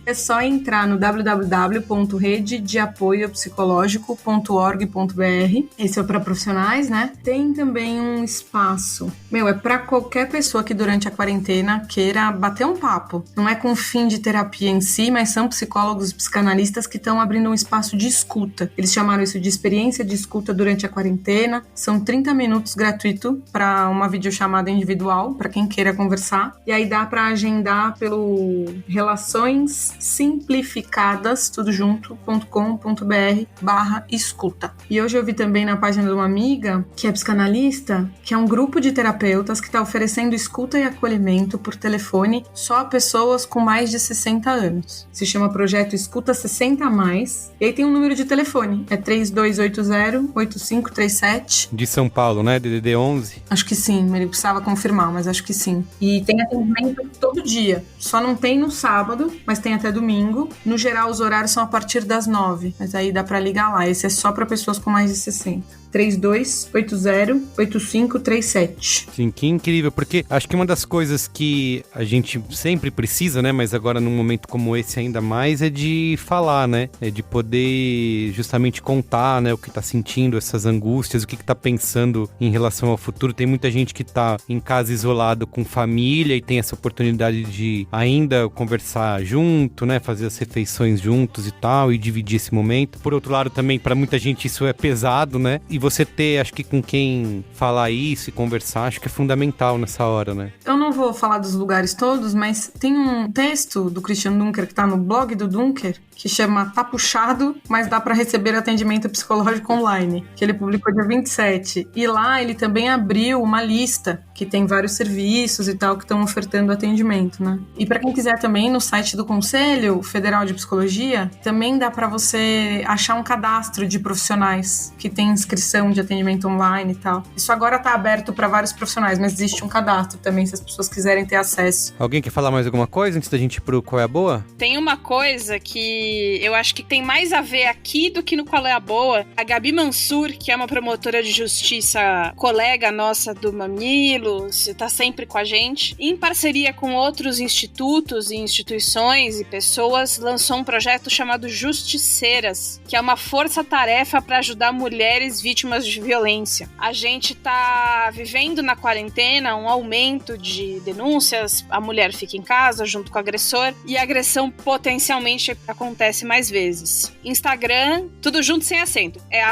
É só entrar no www.rededeapoiopsicológico.org.br. Esse é para profissionais, né? Tem também um espaço. É para qualquer pessoa que durante a quarentena queira bater um papo. Não é com fim de terapia em si, mas são psicólogos e psicanalistas que estão abrindo um espaço de escuta. Eles chamaram isso de experiência de escuta durante a quarentena. São 30 minutos gratuito para uma videochamada individual, para quem queira conversar. E aí dá para agendar pelo Relações Simplificadas, tudo junto.com.br/escuta. E hoje eu vi também na página de uma amiga, que é psicanalista, que é um grupo de terapeutas que está oferecendo escuta e acolhimento por telefone só a pessoas com mais de 60 anos. Se chama Projeto Escuta 60+. E aí tem um número de telefone. É 3280-8537. De São Paulo, né? DDD 11? Acho que sim. Ele precisava confirmar, mas acho que sim. E tem atendimento todo dia. Só não tem no sábado, mas tem até domingo. No geral, os horários são a partir das 9. Mas aí dá pra ligar lá. Esse é só pra pessoas com mais de 60. 3280-8537. Sim, que incrível, porque acho que uma das coisas que a gente sempre precisa, né, mas agora num momento como esse ainda mais, é de falar, né, é de poder justamente contar, né, o que tá sentindo, essas angústias, o que tá pensando em relação ao futuro. Tem muita gente que tá em casa isolado com família e tem essa oportunidade de ainda conversar junto, né, fazer as refeições juntos e tal, e dividir esse momento. Por outro lado, também, para muita gente isso é pesado, né, e você ter, acho que com quem falar isso e conversar, acho que é fundamental nessa hora, né. Eu não vou falar dos lugares todos, mas tem um texto do Christian Dunker que tá no blog do Dunker, que chama Tá Puxado, mas dá para receber atendimento psicológico online, que ele publicou dia 27. E lá ele também abriu uma lista que tem vários serviços e tal que estão ofertando atendimento, né? E para quem quiser também, no site do Conselho Federal de Psicologia, também dá para você achar um cadastro de profissionais que tem inscrição de atendimento online e tal. Isso agora tá aberto para vários profissionais, mas existe um cadastro também se as pessoas quiserem ter acesso. Alguém quer falar mais alguma coisa antes da gente ir pro Qual é a Boa? Tem uma coisa que eu acho que tem mais a ver aqui do que no Qual é a Boa. A Gabi Mansur, que é uma promotora de justiça, colega nossa do Mamilos, tá sempre com a gente, em parceria com outros institutos e instituições e pessoas, lançou um projeto chamado Justiceiras, que é uma força-tarefa para ajudar mulheres vítimas de violência. A gente tá vivendo na quarentena um aumento de denúncias, a mulher fica em casa junto com o agressor e a agressão potencialmente acontece mais vezes. Instagram, tudo junto sem acento, é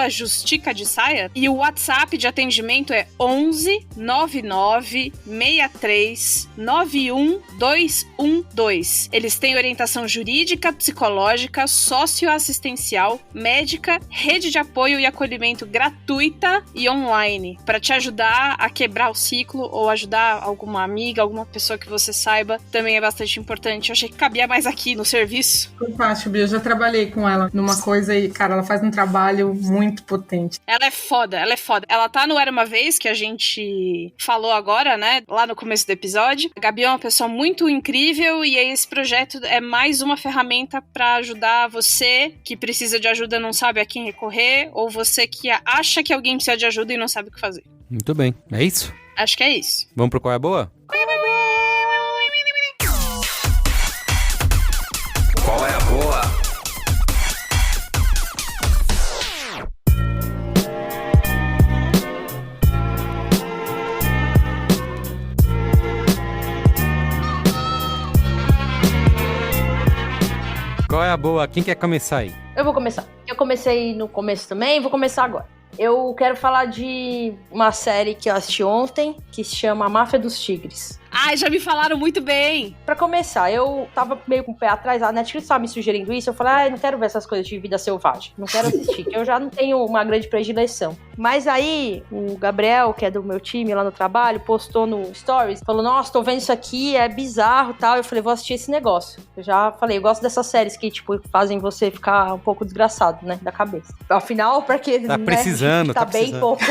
@justicadessaia e o WhatsApp de atendimento é 11 99 63 91 212. Eles têm orientação jurídica, psicológica, socioassistencial, médica, rede de apoio e acolhimento gratuita e online, para te ajudar a quebrar o ciclo ou ajudar alguma amiga, alguma pessoa que você saiba, também é bastante importante. Eu achei que cabia mais aqui no serviço. Fantástico, Bia. Eu já trabalhei com ela numa coisa e, cara, ela faz um trabalho muito potente. Ela é foda, ela é foda. Ela tá no Era Uma Vez, que a gente falou agora, né, lá no começo do episódio. A Gabi é uma pessoa muito incrível e aí esse projeto é mais uma ferramenta pra ajudar você que precisa de ajuda e não sabe a quem recorrer, ou você que acha que alguém precisa de ajuda e não sabe o que fazer. Muito bem. É isso? Acho que é isso. Vamos pro Qual é a Boa? Qual é a boa? Qual é a boa? Quem quer começar aí? Eu vou começar. Eu comecei no começo também, vou começar agora. Eu quero falar de uma série que eu assisti ontem, que se chama A Máfia dos Tigres. Ai, já me falaram muito bem. Pra começar, eu tava meio com o pé atrás, a Netflix tava me sugerindo isso, eu falei, não quero ver essas coisas de vida selvagem, não quero assistir, que eu já não tenho uma grande predileção. Mas aí, o Gabriel, que é do meu time lá no trabalho, postou no Stories, falou, nossa, tô vendo isso aqui, é bizarro e tal, eu falei, vou assistir esse negócio. Eu já falei, eu gosto dessas séries que, tipo, fazem você ficar um pouco desgraçado, né, da cabeça. Afinal, pra que... Tá precisando, tá bem pouco.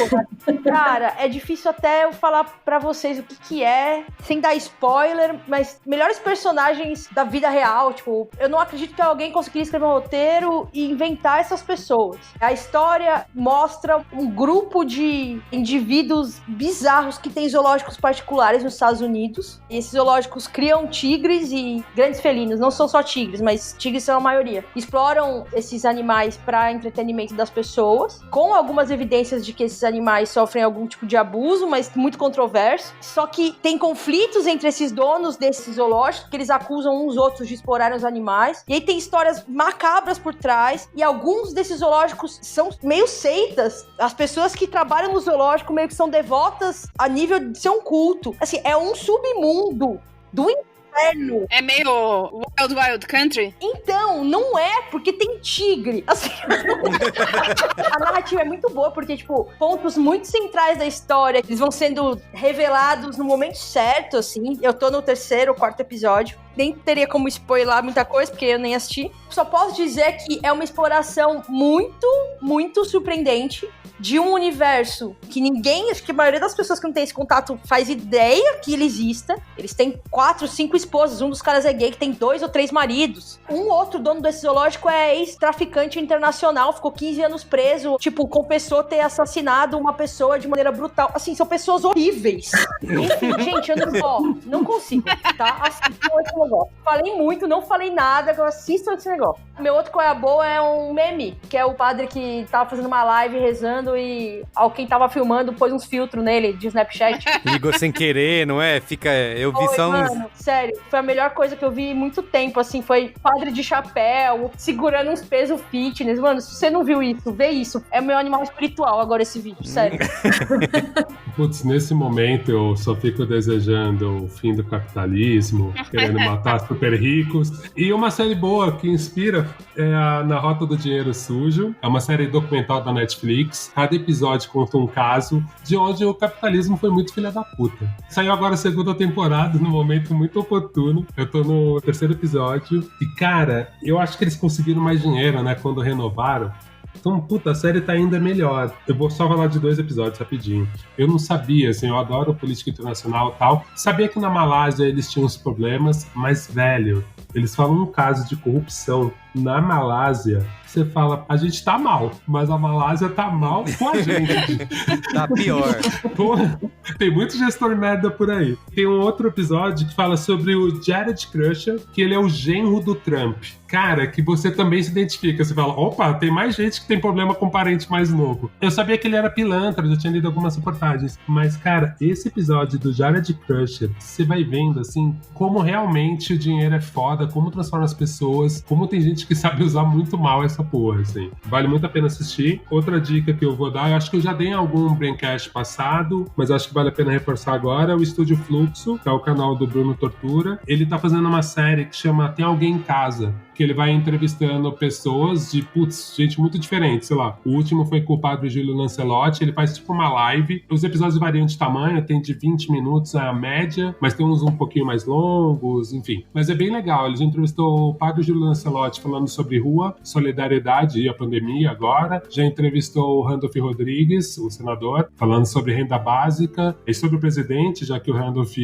Cara, é difícil até eu falar pra vocês o que é, sem dar spoiler, mas melhores personagens da vida real, tipo, eu não acredito que alguém conseguiria escrever um roteiro e inventar essas pessoas. A história mostra um grupo de indivíduos bizarros que tem zoológicos particulares nos Estados Unidos, e esses zoológicos criam tigres e grandes felinos, não são só tigres, mas tigres são a maioria. Exploram esses animais para entretenimento das pessoas, com algumas evidências de que esses animais sofrem algum tipo de abuso, mas muito controverso. Só que tem conflitos entre esses donos desses zoológicos, que eles acusam uns outros de explorarem os animais. E aí tem histórias macabras por trás. E alguns desses zoológicos são meio seitas. As pessoas que trabalham no zoológico meio que são devotas a nível de ser um culto. Assim, é um submundo do inferno. É meio Wild Wild Country? Então, não é, porque tem tigre. Assim, a narrativa é muito boa, porque, tipo, pontos muito centrais da história, eles vão sendo revelados no momento certo, assim. Eu tô no 3º, 4º episódio. nem teria como spoiler muita coisa, porque eu nem assisti. Só posso dizer que é uma exploração muito, muito surpreendente de um universo que ninguém, acho que a maioria das pessoas que não tem esse contato faz ideia que ele exista. Eles têm 4, 5 esposas, um dos caras é gay, que tem 2 ou 3 maridos. Um outro dono desse zoológico é ex-traficante internacional, ficou 15 anos preso, tipo, confessou ter assassinado uma pessoa de maneira brutal. Assim, são pessoas horríveis. Enfim, gente, eu não consigo, tá? Assistam esse negócio. Falei muito, não falei nada, agora assistam esse negócio. Meu outro qual é a boa é um meme, que é o padre que tava fazendo uma live rezando e quem tava filmando pôs uns filtros nele de Snapchat. Ligou sem querer, não é? Eu vi só uns... Mano, sério, foi a melhor coisa que eu vi em muito tempo, assim, foi padre de chapéu, segurando uns pesos fitness. Mano, se você não viu isso, vê isso. É o meu animal espiritual agora esse vídeo, sério. Putz, nesse momento eu só fico desejando o fim do capitalismo, querendo matar super ricos. E uma série boa que inspira é a Na Rota do Dinheiro Sujo. É uma série documental da Netflix. Cada episódio conta um caso de onde o capitalismo foi muito filha da puta. Saiu agora a segunda temporada, num momento muito oportuno. Eu tô no 3º episódio. E, cara, eu acho que eles conseguiram mais dinheiro, né, quando renovaram. Então, puta, a série tá ainda melhor. Eu vou só falar de 2 episódios rapidinho. Eu não sabia, assim, eu adoro política internacional e tal. Sabia que na Malásia eles tinham uns problemas, mas, velho, eles falam um caso de corrupção na Malásia. Você fala, a gente tá mal, mas a Malásia tá mal com a gente. Tá pior. Porra, tem muito gestor merda por aí. Tem um outro episódio que fala sobre o Jared Kushner, que ele é o genro do Trump. Cara, que você também se identifica. Você fala, opa, tem mais gente que tem problema com parente mais novo. Eu sabia que ele era pilantra, já tinha lido algumas reportagens. Mas, cara, esse episódio do Jared Kushner, você vai vendo, assim, como realmente o dinheiro é foda, como transforma as pessoas, como tem gente que sabe usar muito mal essa porra, assim. Vale muito a pena assistir. Outra dica que eu vou dar, eu acho que eu já dei em algum Braincast passado, mas acho que vale a pena reforçar agora, é o Estúdio Fluxo, que é o canal do Bruno Tortura. Ele tá fazendo uma série que chama Tem Alguém em Casa, que ele vai entrevistando pessoas de, gente muito diferente, sei lá. O último foi com o padre Júlio Lancelotti, ele faz tipo uma live. Os episódios variam de tamanho, tem de 20 minutos a média, mas tem uns um pouquinho mais longos, enfim. Mas é bem legal, ele já entrevistou o padre Júlio Lancelotti falando sobre rua, solidariedade e a pandemia agora. Já entrevistou o Randolph Rodrigues, o senador, falando sobre renda básica e sobre o presidente, já que o Randolph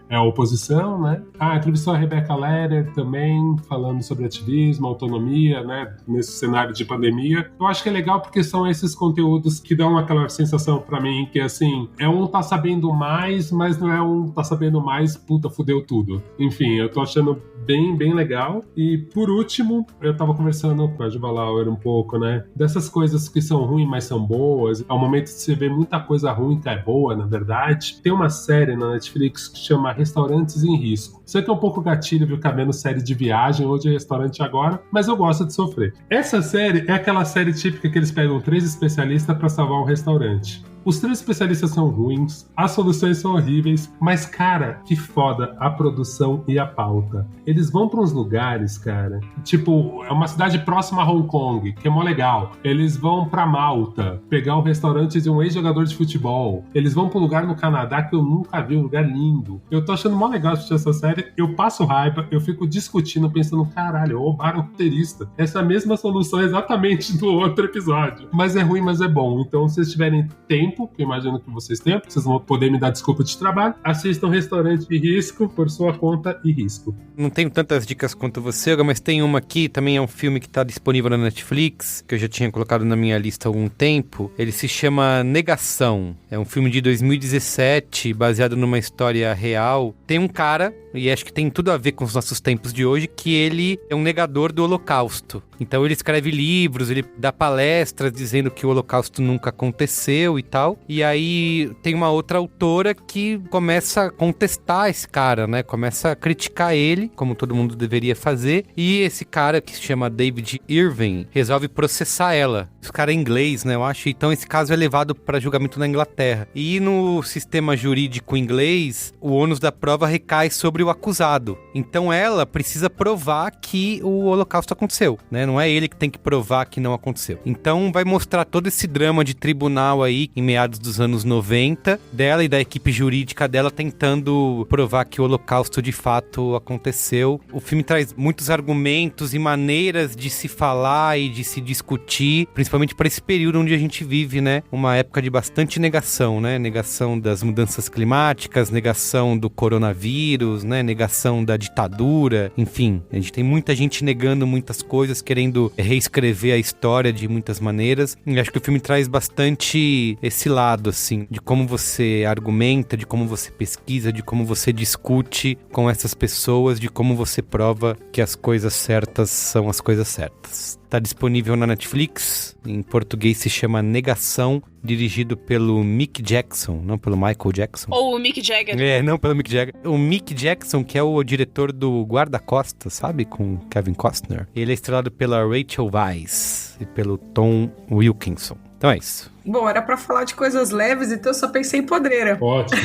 é a oposição, né? Entrevistou a Rebecca Lehrer também, falando sobre ativismo, autonomia, né? Nesse cenário de pandemia. Eu acho que é legal porque são esses conteúdos que dão aquela sensação pra mim que, assim, é um tá sabendo mais, mas não é um tá sabendo mais, puta, fudeu tudo. Enfim, eu tô achando bem, bem legal. E, por último, eu tava conversando com a Juba Lauer um pouco, né? Dessas coisas que são ruins, mas são boas. Ao momento de você ver muita coisa ruim que é boa, na verdade. Tem uma série na Netflix que chama Restaurantes em Risco. Sei que é um pouco gatilho, viu, cabendo série de viagem, hoje é restaurante agora, mas eu gosto de sofrer. Essa série é aquela série típica que eles pegam 3 especialistas pra salvar um restaurante. Os 3 especialistas são ruins, as soluções são horríveis, mas, cara, que foda a produção e a pauta. Eles vão pra uns lugares, cara, tipo, é uma cidade próxima a Hong Kong, que é mó legal. Eles vão pra Malta, pegar um restaurante de um ex-jogador de futebol. Eles vão pra um lugar no Canadá que eu nunca vi, um lugar lindo. Eu tô achando mó legal assistir essa série, eu passo raiva, eu fico discutindo, pensando, caralho, roubaram o roteirista. Essa mesma solução é exatamente do outro episódio. Mas é ruim, mas é bom. Então, se vocês tiverem tempo, que eu imagino que vocês têm, vocês vão poder me dar desculpa de trabalho, assistam Restaurante de Risco por sua conta e risco. Não tenho tantas dicas quanto você, mas tem uma aqui, também é um filme que está disponível na Netflix, que eu já tinha colocado na minha lista há algum tempo. Ele se chama Negação. É um filme de 2017, baseado numa história real. Tem um cara, e acho que tem tudo a ver com os nossos tempos de hoje, que ele é um negador do Holocausto. Então ele escreve livros, ele dá palestras dizendo que o Holocausto nunca aconteceu e tal. E aí tem uma outra autora que começa a contestar esse cara, né? Começa a criticar ele, como todo mundo deveria fazer. E esse cara, que se chama David Irving, resolve processar ela. Os caras é inglês, né, eu acho. Então esse caso é levado para julgamento na Inglaterra. E no sistema jurídico inglês, o ônus da prova recai sobre o acusado. Então ela precisa provar que o Holocausto aconteceu, né? Não é ele que tem que provar que não aconteceu. Então vai mostrar todo esse drama de tribunal aí, em meados dos anos 90, dela e da equipe jurídica dela tentando provar que o Holocausto de fato aconteceu. O filme traz muitos argumentos e maneiras de se falar e de se discutir, principalmente para esse período onde a gente vive, né? Uma época de bastante negação, né? Negação das mudanças climáticas, negação do coronavírus, né? Negação da ditadura, enfim. A gente tem muita gente negando muitas coisas, querendo reescrever a história de muitas maneiras. E acho que o filme traz bastante esse lado, assim, de como você argumenta, de como você pesquisa, de como você discute com essas pessoas, de como você prova que as coisas certas são as coisas certas. Tá disponível na Netflix, em português se chama Negação, dirigido pelo Mick Jackson, não pelo Michael Jackson. Ou o Mick Jagger. É, não pelo Mick Jagger. O Mick Jackson, que é o diretor do Guarda-Costas, sabe? Com Kevin Costner. Ele é estrelado pela Rachel Weisz e pelo Tom Wilkinson. Então é isso. Bom, era pra falar de coisas leves, então eu só pensei em podreira. Ótimo.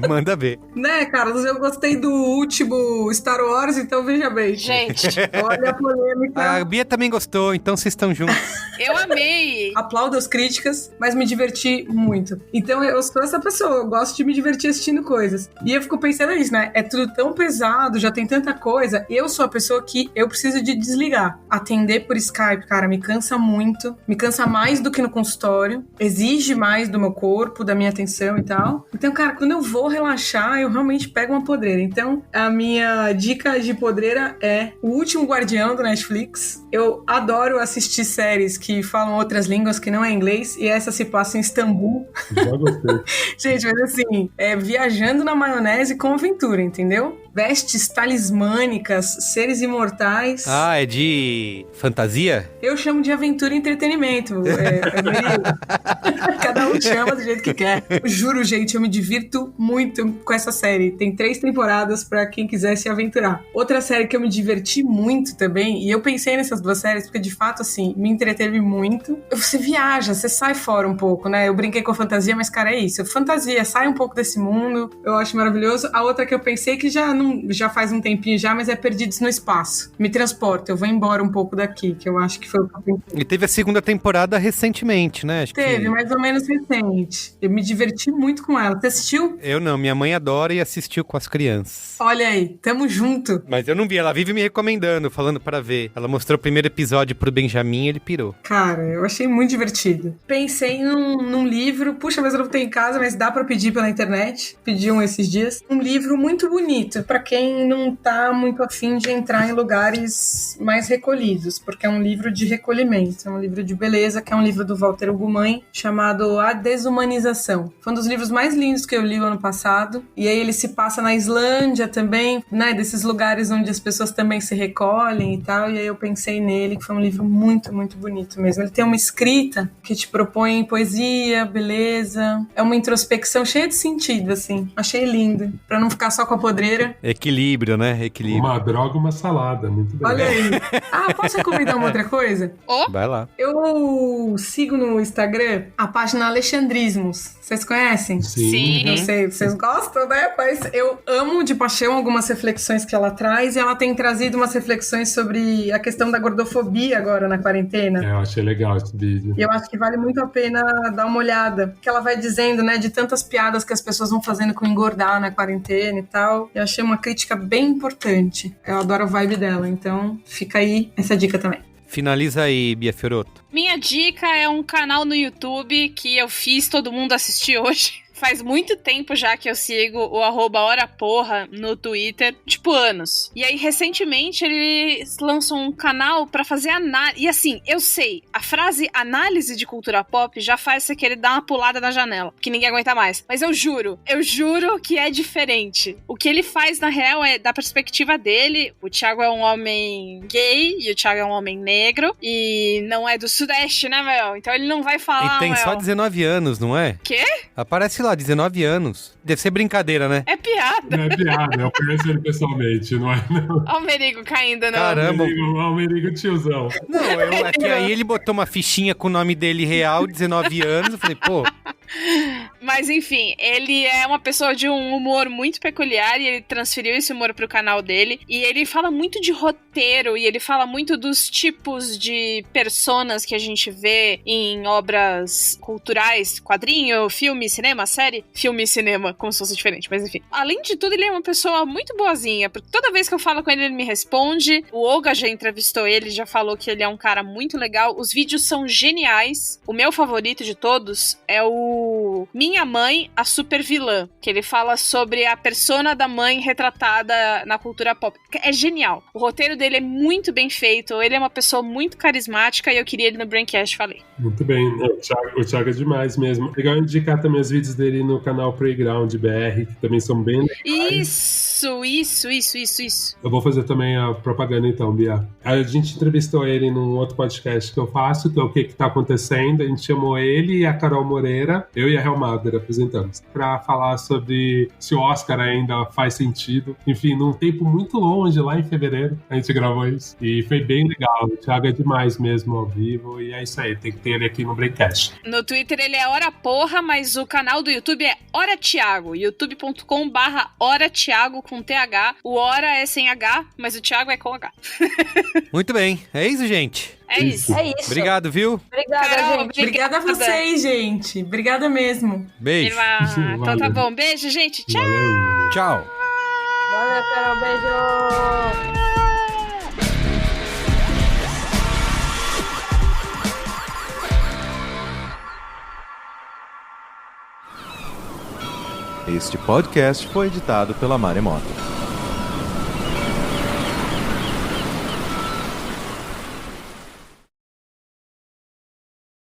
Manda ver. Né, Carlos? Eu gostei do último Star Wars, então veja bem. Gente. Olha a polêmica. A Bia também gostou, então vocês estão juntos. Eu amei. Aplaudo as críticas, mas me diverti muito. Então eu sou essa pessoa, eu gosto de me divertir assistindo coisas. E eu fico pensando nisso, né? É tudo tão pesado, já tem tanta coisa. Eu sou a pessoa que eu preciso de desligar. Atender por Skype, cara, me cansa muito. Me cansa mais do que no consultório. Exige mais do meu corpo, da minha atenção e tal. Então, cara, quando eu vou relaxar, eu realmente pego uma podreira. Então, a minha dica de podreira é O Último Guardião, do Netflix. Eu adoro assistir séries que falam outras línguas que não é inglês, e essa se passa em Istambul. Já gostei. Gente, mas assim, viajando na maionese com aventura, entendeu? Vestes talismânicas, seres imortais. Ah, é de fantasia? Eu chamo de aventura e entretenimento. Cada um chama do jeito que quer. Eu juro, gente, eu me divirto muito com essa série. Tem 3 temporadas pra quem quiser se aventurar. Outra série que eu me diverti muito também, e eu pensei nessas 2 séries porque, de fato, assim, me entreteve muito. Você viaja, você sai fora um pouco, né? Eu brinquei com a fantasia, mas, cara, é isso. Fantasia, sai um pouco desse mundo. Eu acho maravilhoso. A outra que eu pensei que já faz um tempinho já, mas é Perdidos no Espaço. Me transporta, eu vou embora um pouco daqui, que eu acho que foi o que eu pensei. E teve a 2ª temporada recentemente, né? Teve, mais ou menos recente. Eu me diverti muito com ela. Você assistiu? Eu não, minha mãe adora e assistiu com as crianças. Olha aí, tamo junto. Mas eu não vi, ela vive me recomendando, falando pra ver. Ela mostrou o primeiro episódio pro Benjamin e ele pirou. Cara, eu achei muito divertido. Pensei num livro, puxa, mas eu não tenho em casa, mas dá pra pedir pela internet. Pedi um esses dias. Um livro muito bonito, pra quem não tá muito afim de entrar em lugares mais recolhidos, porque é um livro de recolhimento, é um livro de beleza, que é um livro do Walter Ugumãe, chamado A Desumanização. Foi um dos livros mais lindos que eu li o ano passado, e aí ele se passa na Islândia também, né, desses lugares onde as pessoas também se recolhem e tal, e aí eu pensei nele, que foi um livro muito, muito bonito mesmo. Ele tem uma escrita que te propõe poesia, beleza, é uma introspecção cheia de sentido, assim. Achei lindo, pra não ficar só com a podreira. Equilíbrio, né? Equilíbrio. Uma droga, uma salada, muito bem. Olha aí. Ah, posso recomendar uma outra coisa? Vai lá. Eu sigo no Instagram a página Alexandrismos. Vocês conhecem? Sim. Não sei, vocês gostam, né? Mas eu amo de paixão algumas reflexões que ela traz, e ela tem trazido umas reflexões sobre a questão da gordofobia agora na quarentena. Eu achei legal esse vídeo. E eu acho que vale muito a pena dar uma olhada, que ela vai dizendo, né, de tantas piadas que as pessoas vão fazendo com engordar na quarentena e tal. Eu achei uma crítica bem importante. Eu adoro a vibe dela, então fica aí essa dica também. Finaliza aí, Bia Fiorotto. Minha dica é um canal no YouTube que eu fiz todo mundo assistir hoje. Faz muito tempo já que eu sigo o @horaporra no Twitter, tipo anos. E aí, recentemente, eles lançam um canal pra fazer análise. E assim, eu sei, a frase análise de cultura pop já faz você querer dar uma pulada na janela, que ninguém aguenta mais. Mas eu juro que é diferente. O que ele faz, na real, é da perspectiva dele. O Thiago é um homem gay e o Thiago é um homem negro. E não é do Sudeste, né, Mel? Então ele não vai falar. E tem só 19 anos, não é? Quê? Aparece lá, 19 anos. Deve ser brincadeira, né? É piada. piada. Não é piada, eu conheço ele pessoalmente, não é? Não. Olha o Merigo caindo, não. Caramba. Olha o Merigo tiozão. Não, é que aí ele botou uma fichinha com o nome dele real, 19 anos, eu falei, pô... Mas enfim, ele é uma pessoa de um humor muito peculiar e ele transferiu esse humor pro canal dele. E ele fala muito de roteiro e ele fala muito dos tipos de personas que a gente vê em obras culturais, quadrinho, filme, cinema, série. Filme e cinema, como se fosse diferente, mas enfim. Além de tudo, ele é uma pessoa muito boazinha, porque toda vez que eu falo com ele, ele me responde. O Olga já entrevistou ele, já falou que ele é um cara muito legal. Os vídeos são geniais. O meu favorito de todos é o Minha Mãe, a Super Vilã, que ele fala sobre a persona da mãe retratada na cultura pop. É genial. O roteiro dele é muito bem feito, ele é uma pessoa muito carismática e eu queria ele no Braincast, falei. Muito bem, o Thiago é demais mesmo. Legal indicar também os vídeos dele no canal Playground BR, que também são bem legais. Isso. Eu vou fazer também a propaganda então, Bia. A gente entrevistou ele num outro podcast que eu faço, que é o que tá acontecendo. A gente chamou ele e a Carol Moreira, eu e a Helmader apresentamos, pra falar sobre se o Oscar ainda faz sentido. Enfim, num tempo muito longe, lá em fevereiro, a gente gravou isso. E foi bem legal. O Thiago é demais mesmo ao vivo. E é isso aí, tem que ter ele aqui no Braincast. No Twitter ele é Hora Porra, mas o canal do YouTube é Hora Thiago. youtube.com/Hora Thiago com TH. O Hora é sem H, mas o Thiago é com H. Muito bem, é isso, gente. É isso. Obrigado, viu? Obrigada, Carol, gente. Obrigada a vocês, gente. Obrigada mesmo. Beijo. Então tá bom. Beijo, gente. Tchau. Tchau. Valeu, Carol. Beijo. Este podcast foi editado pela Maremoto.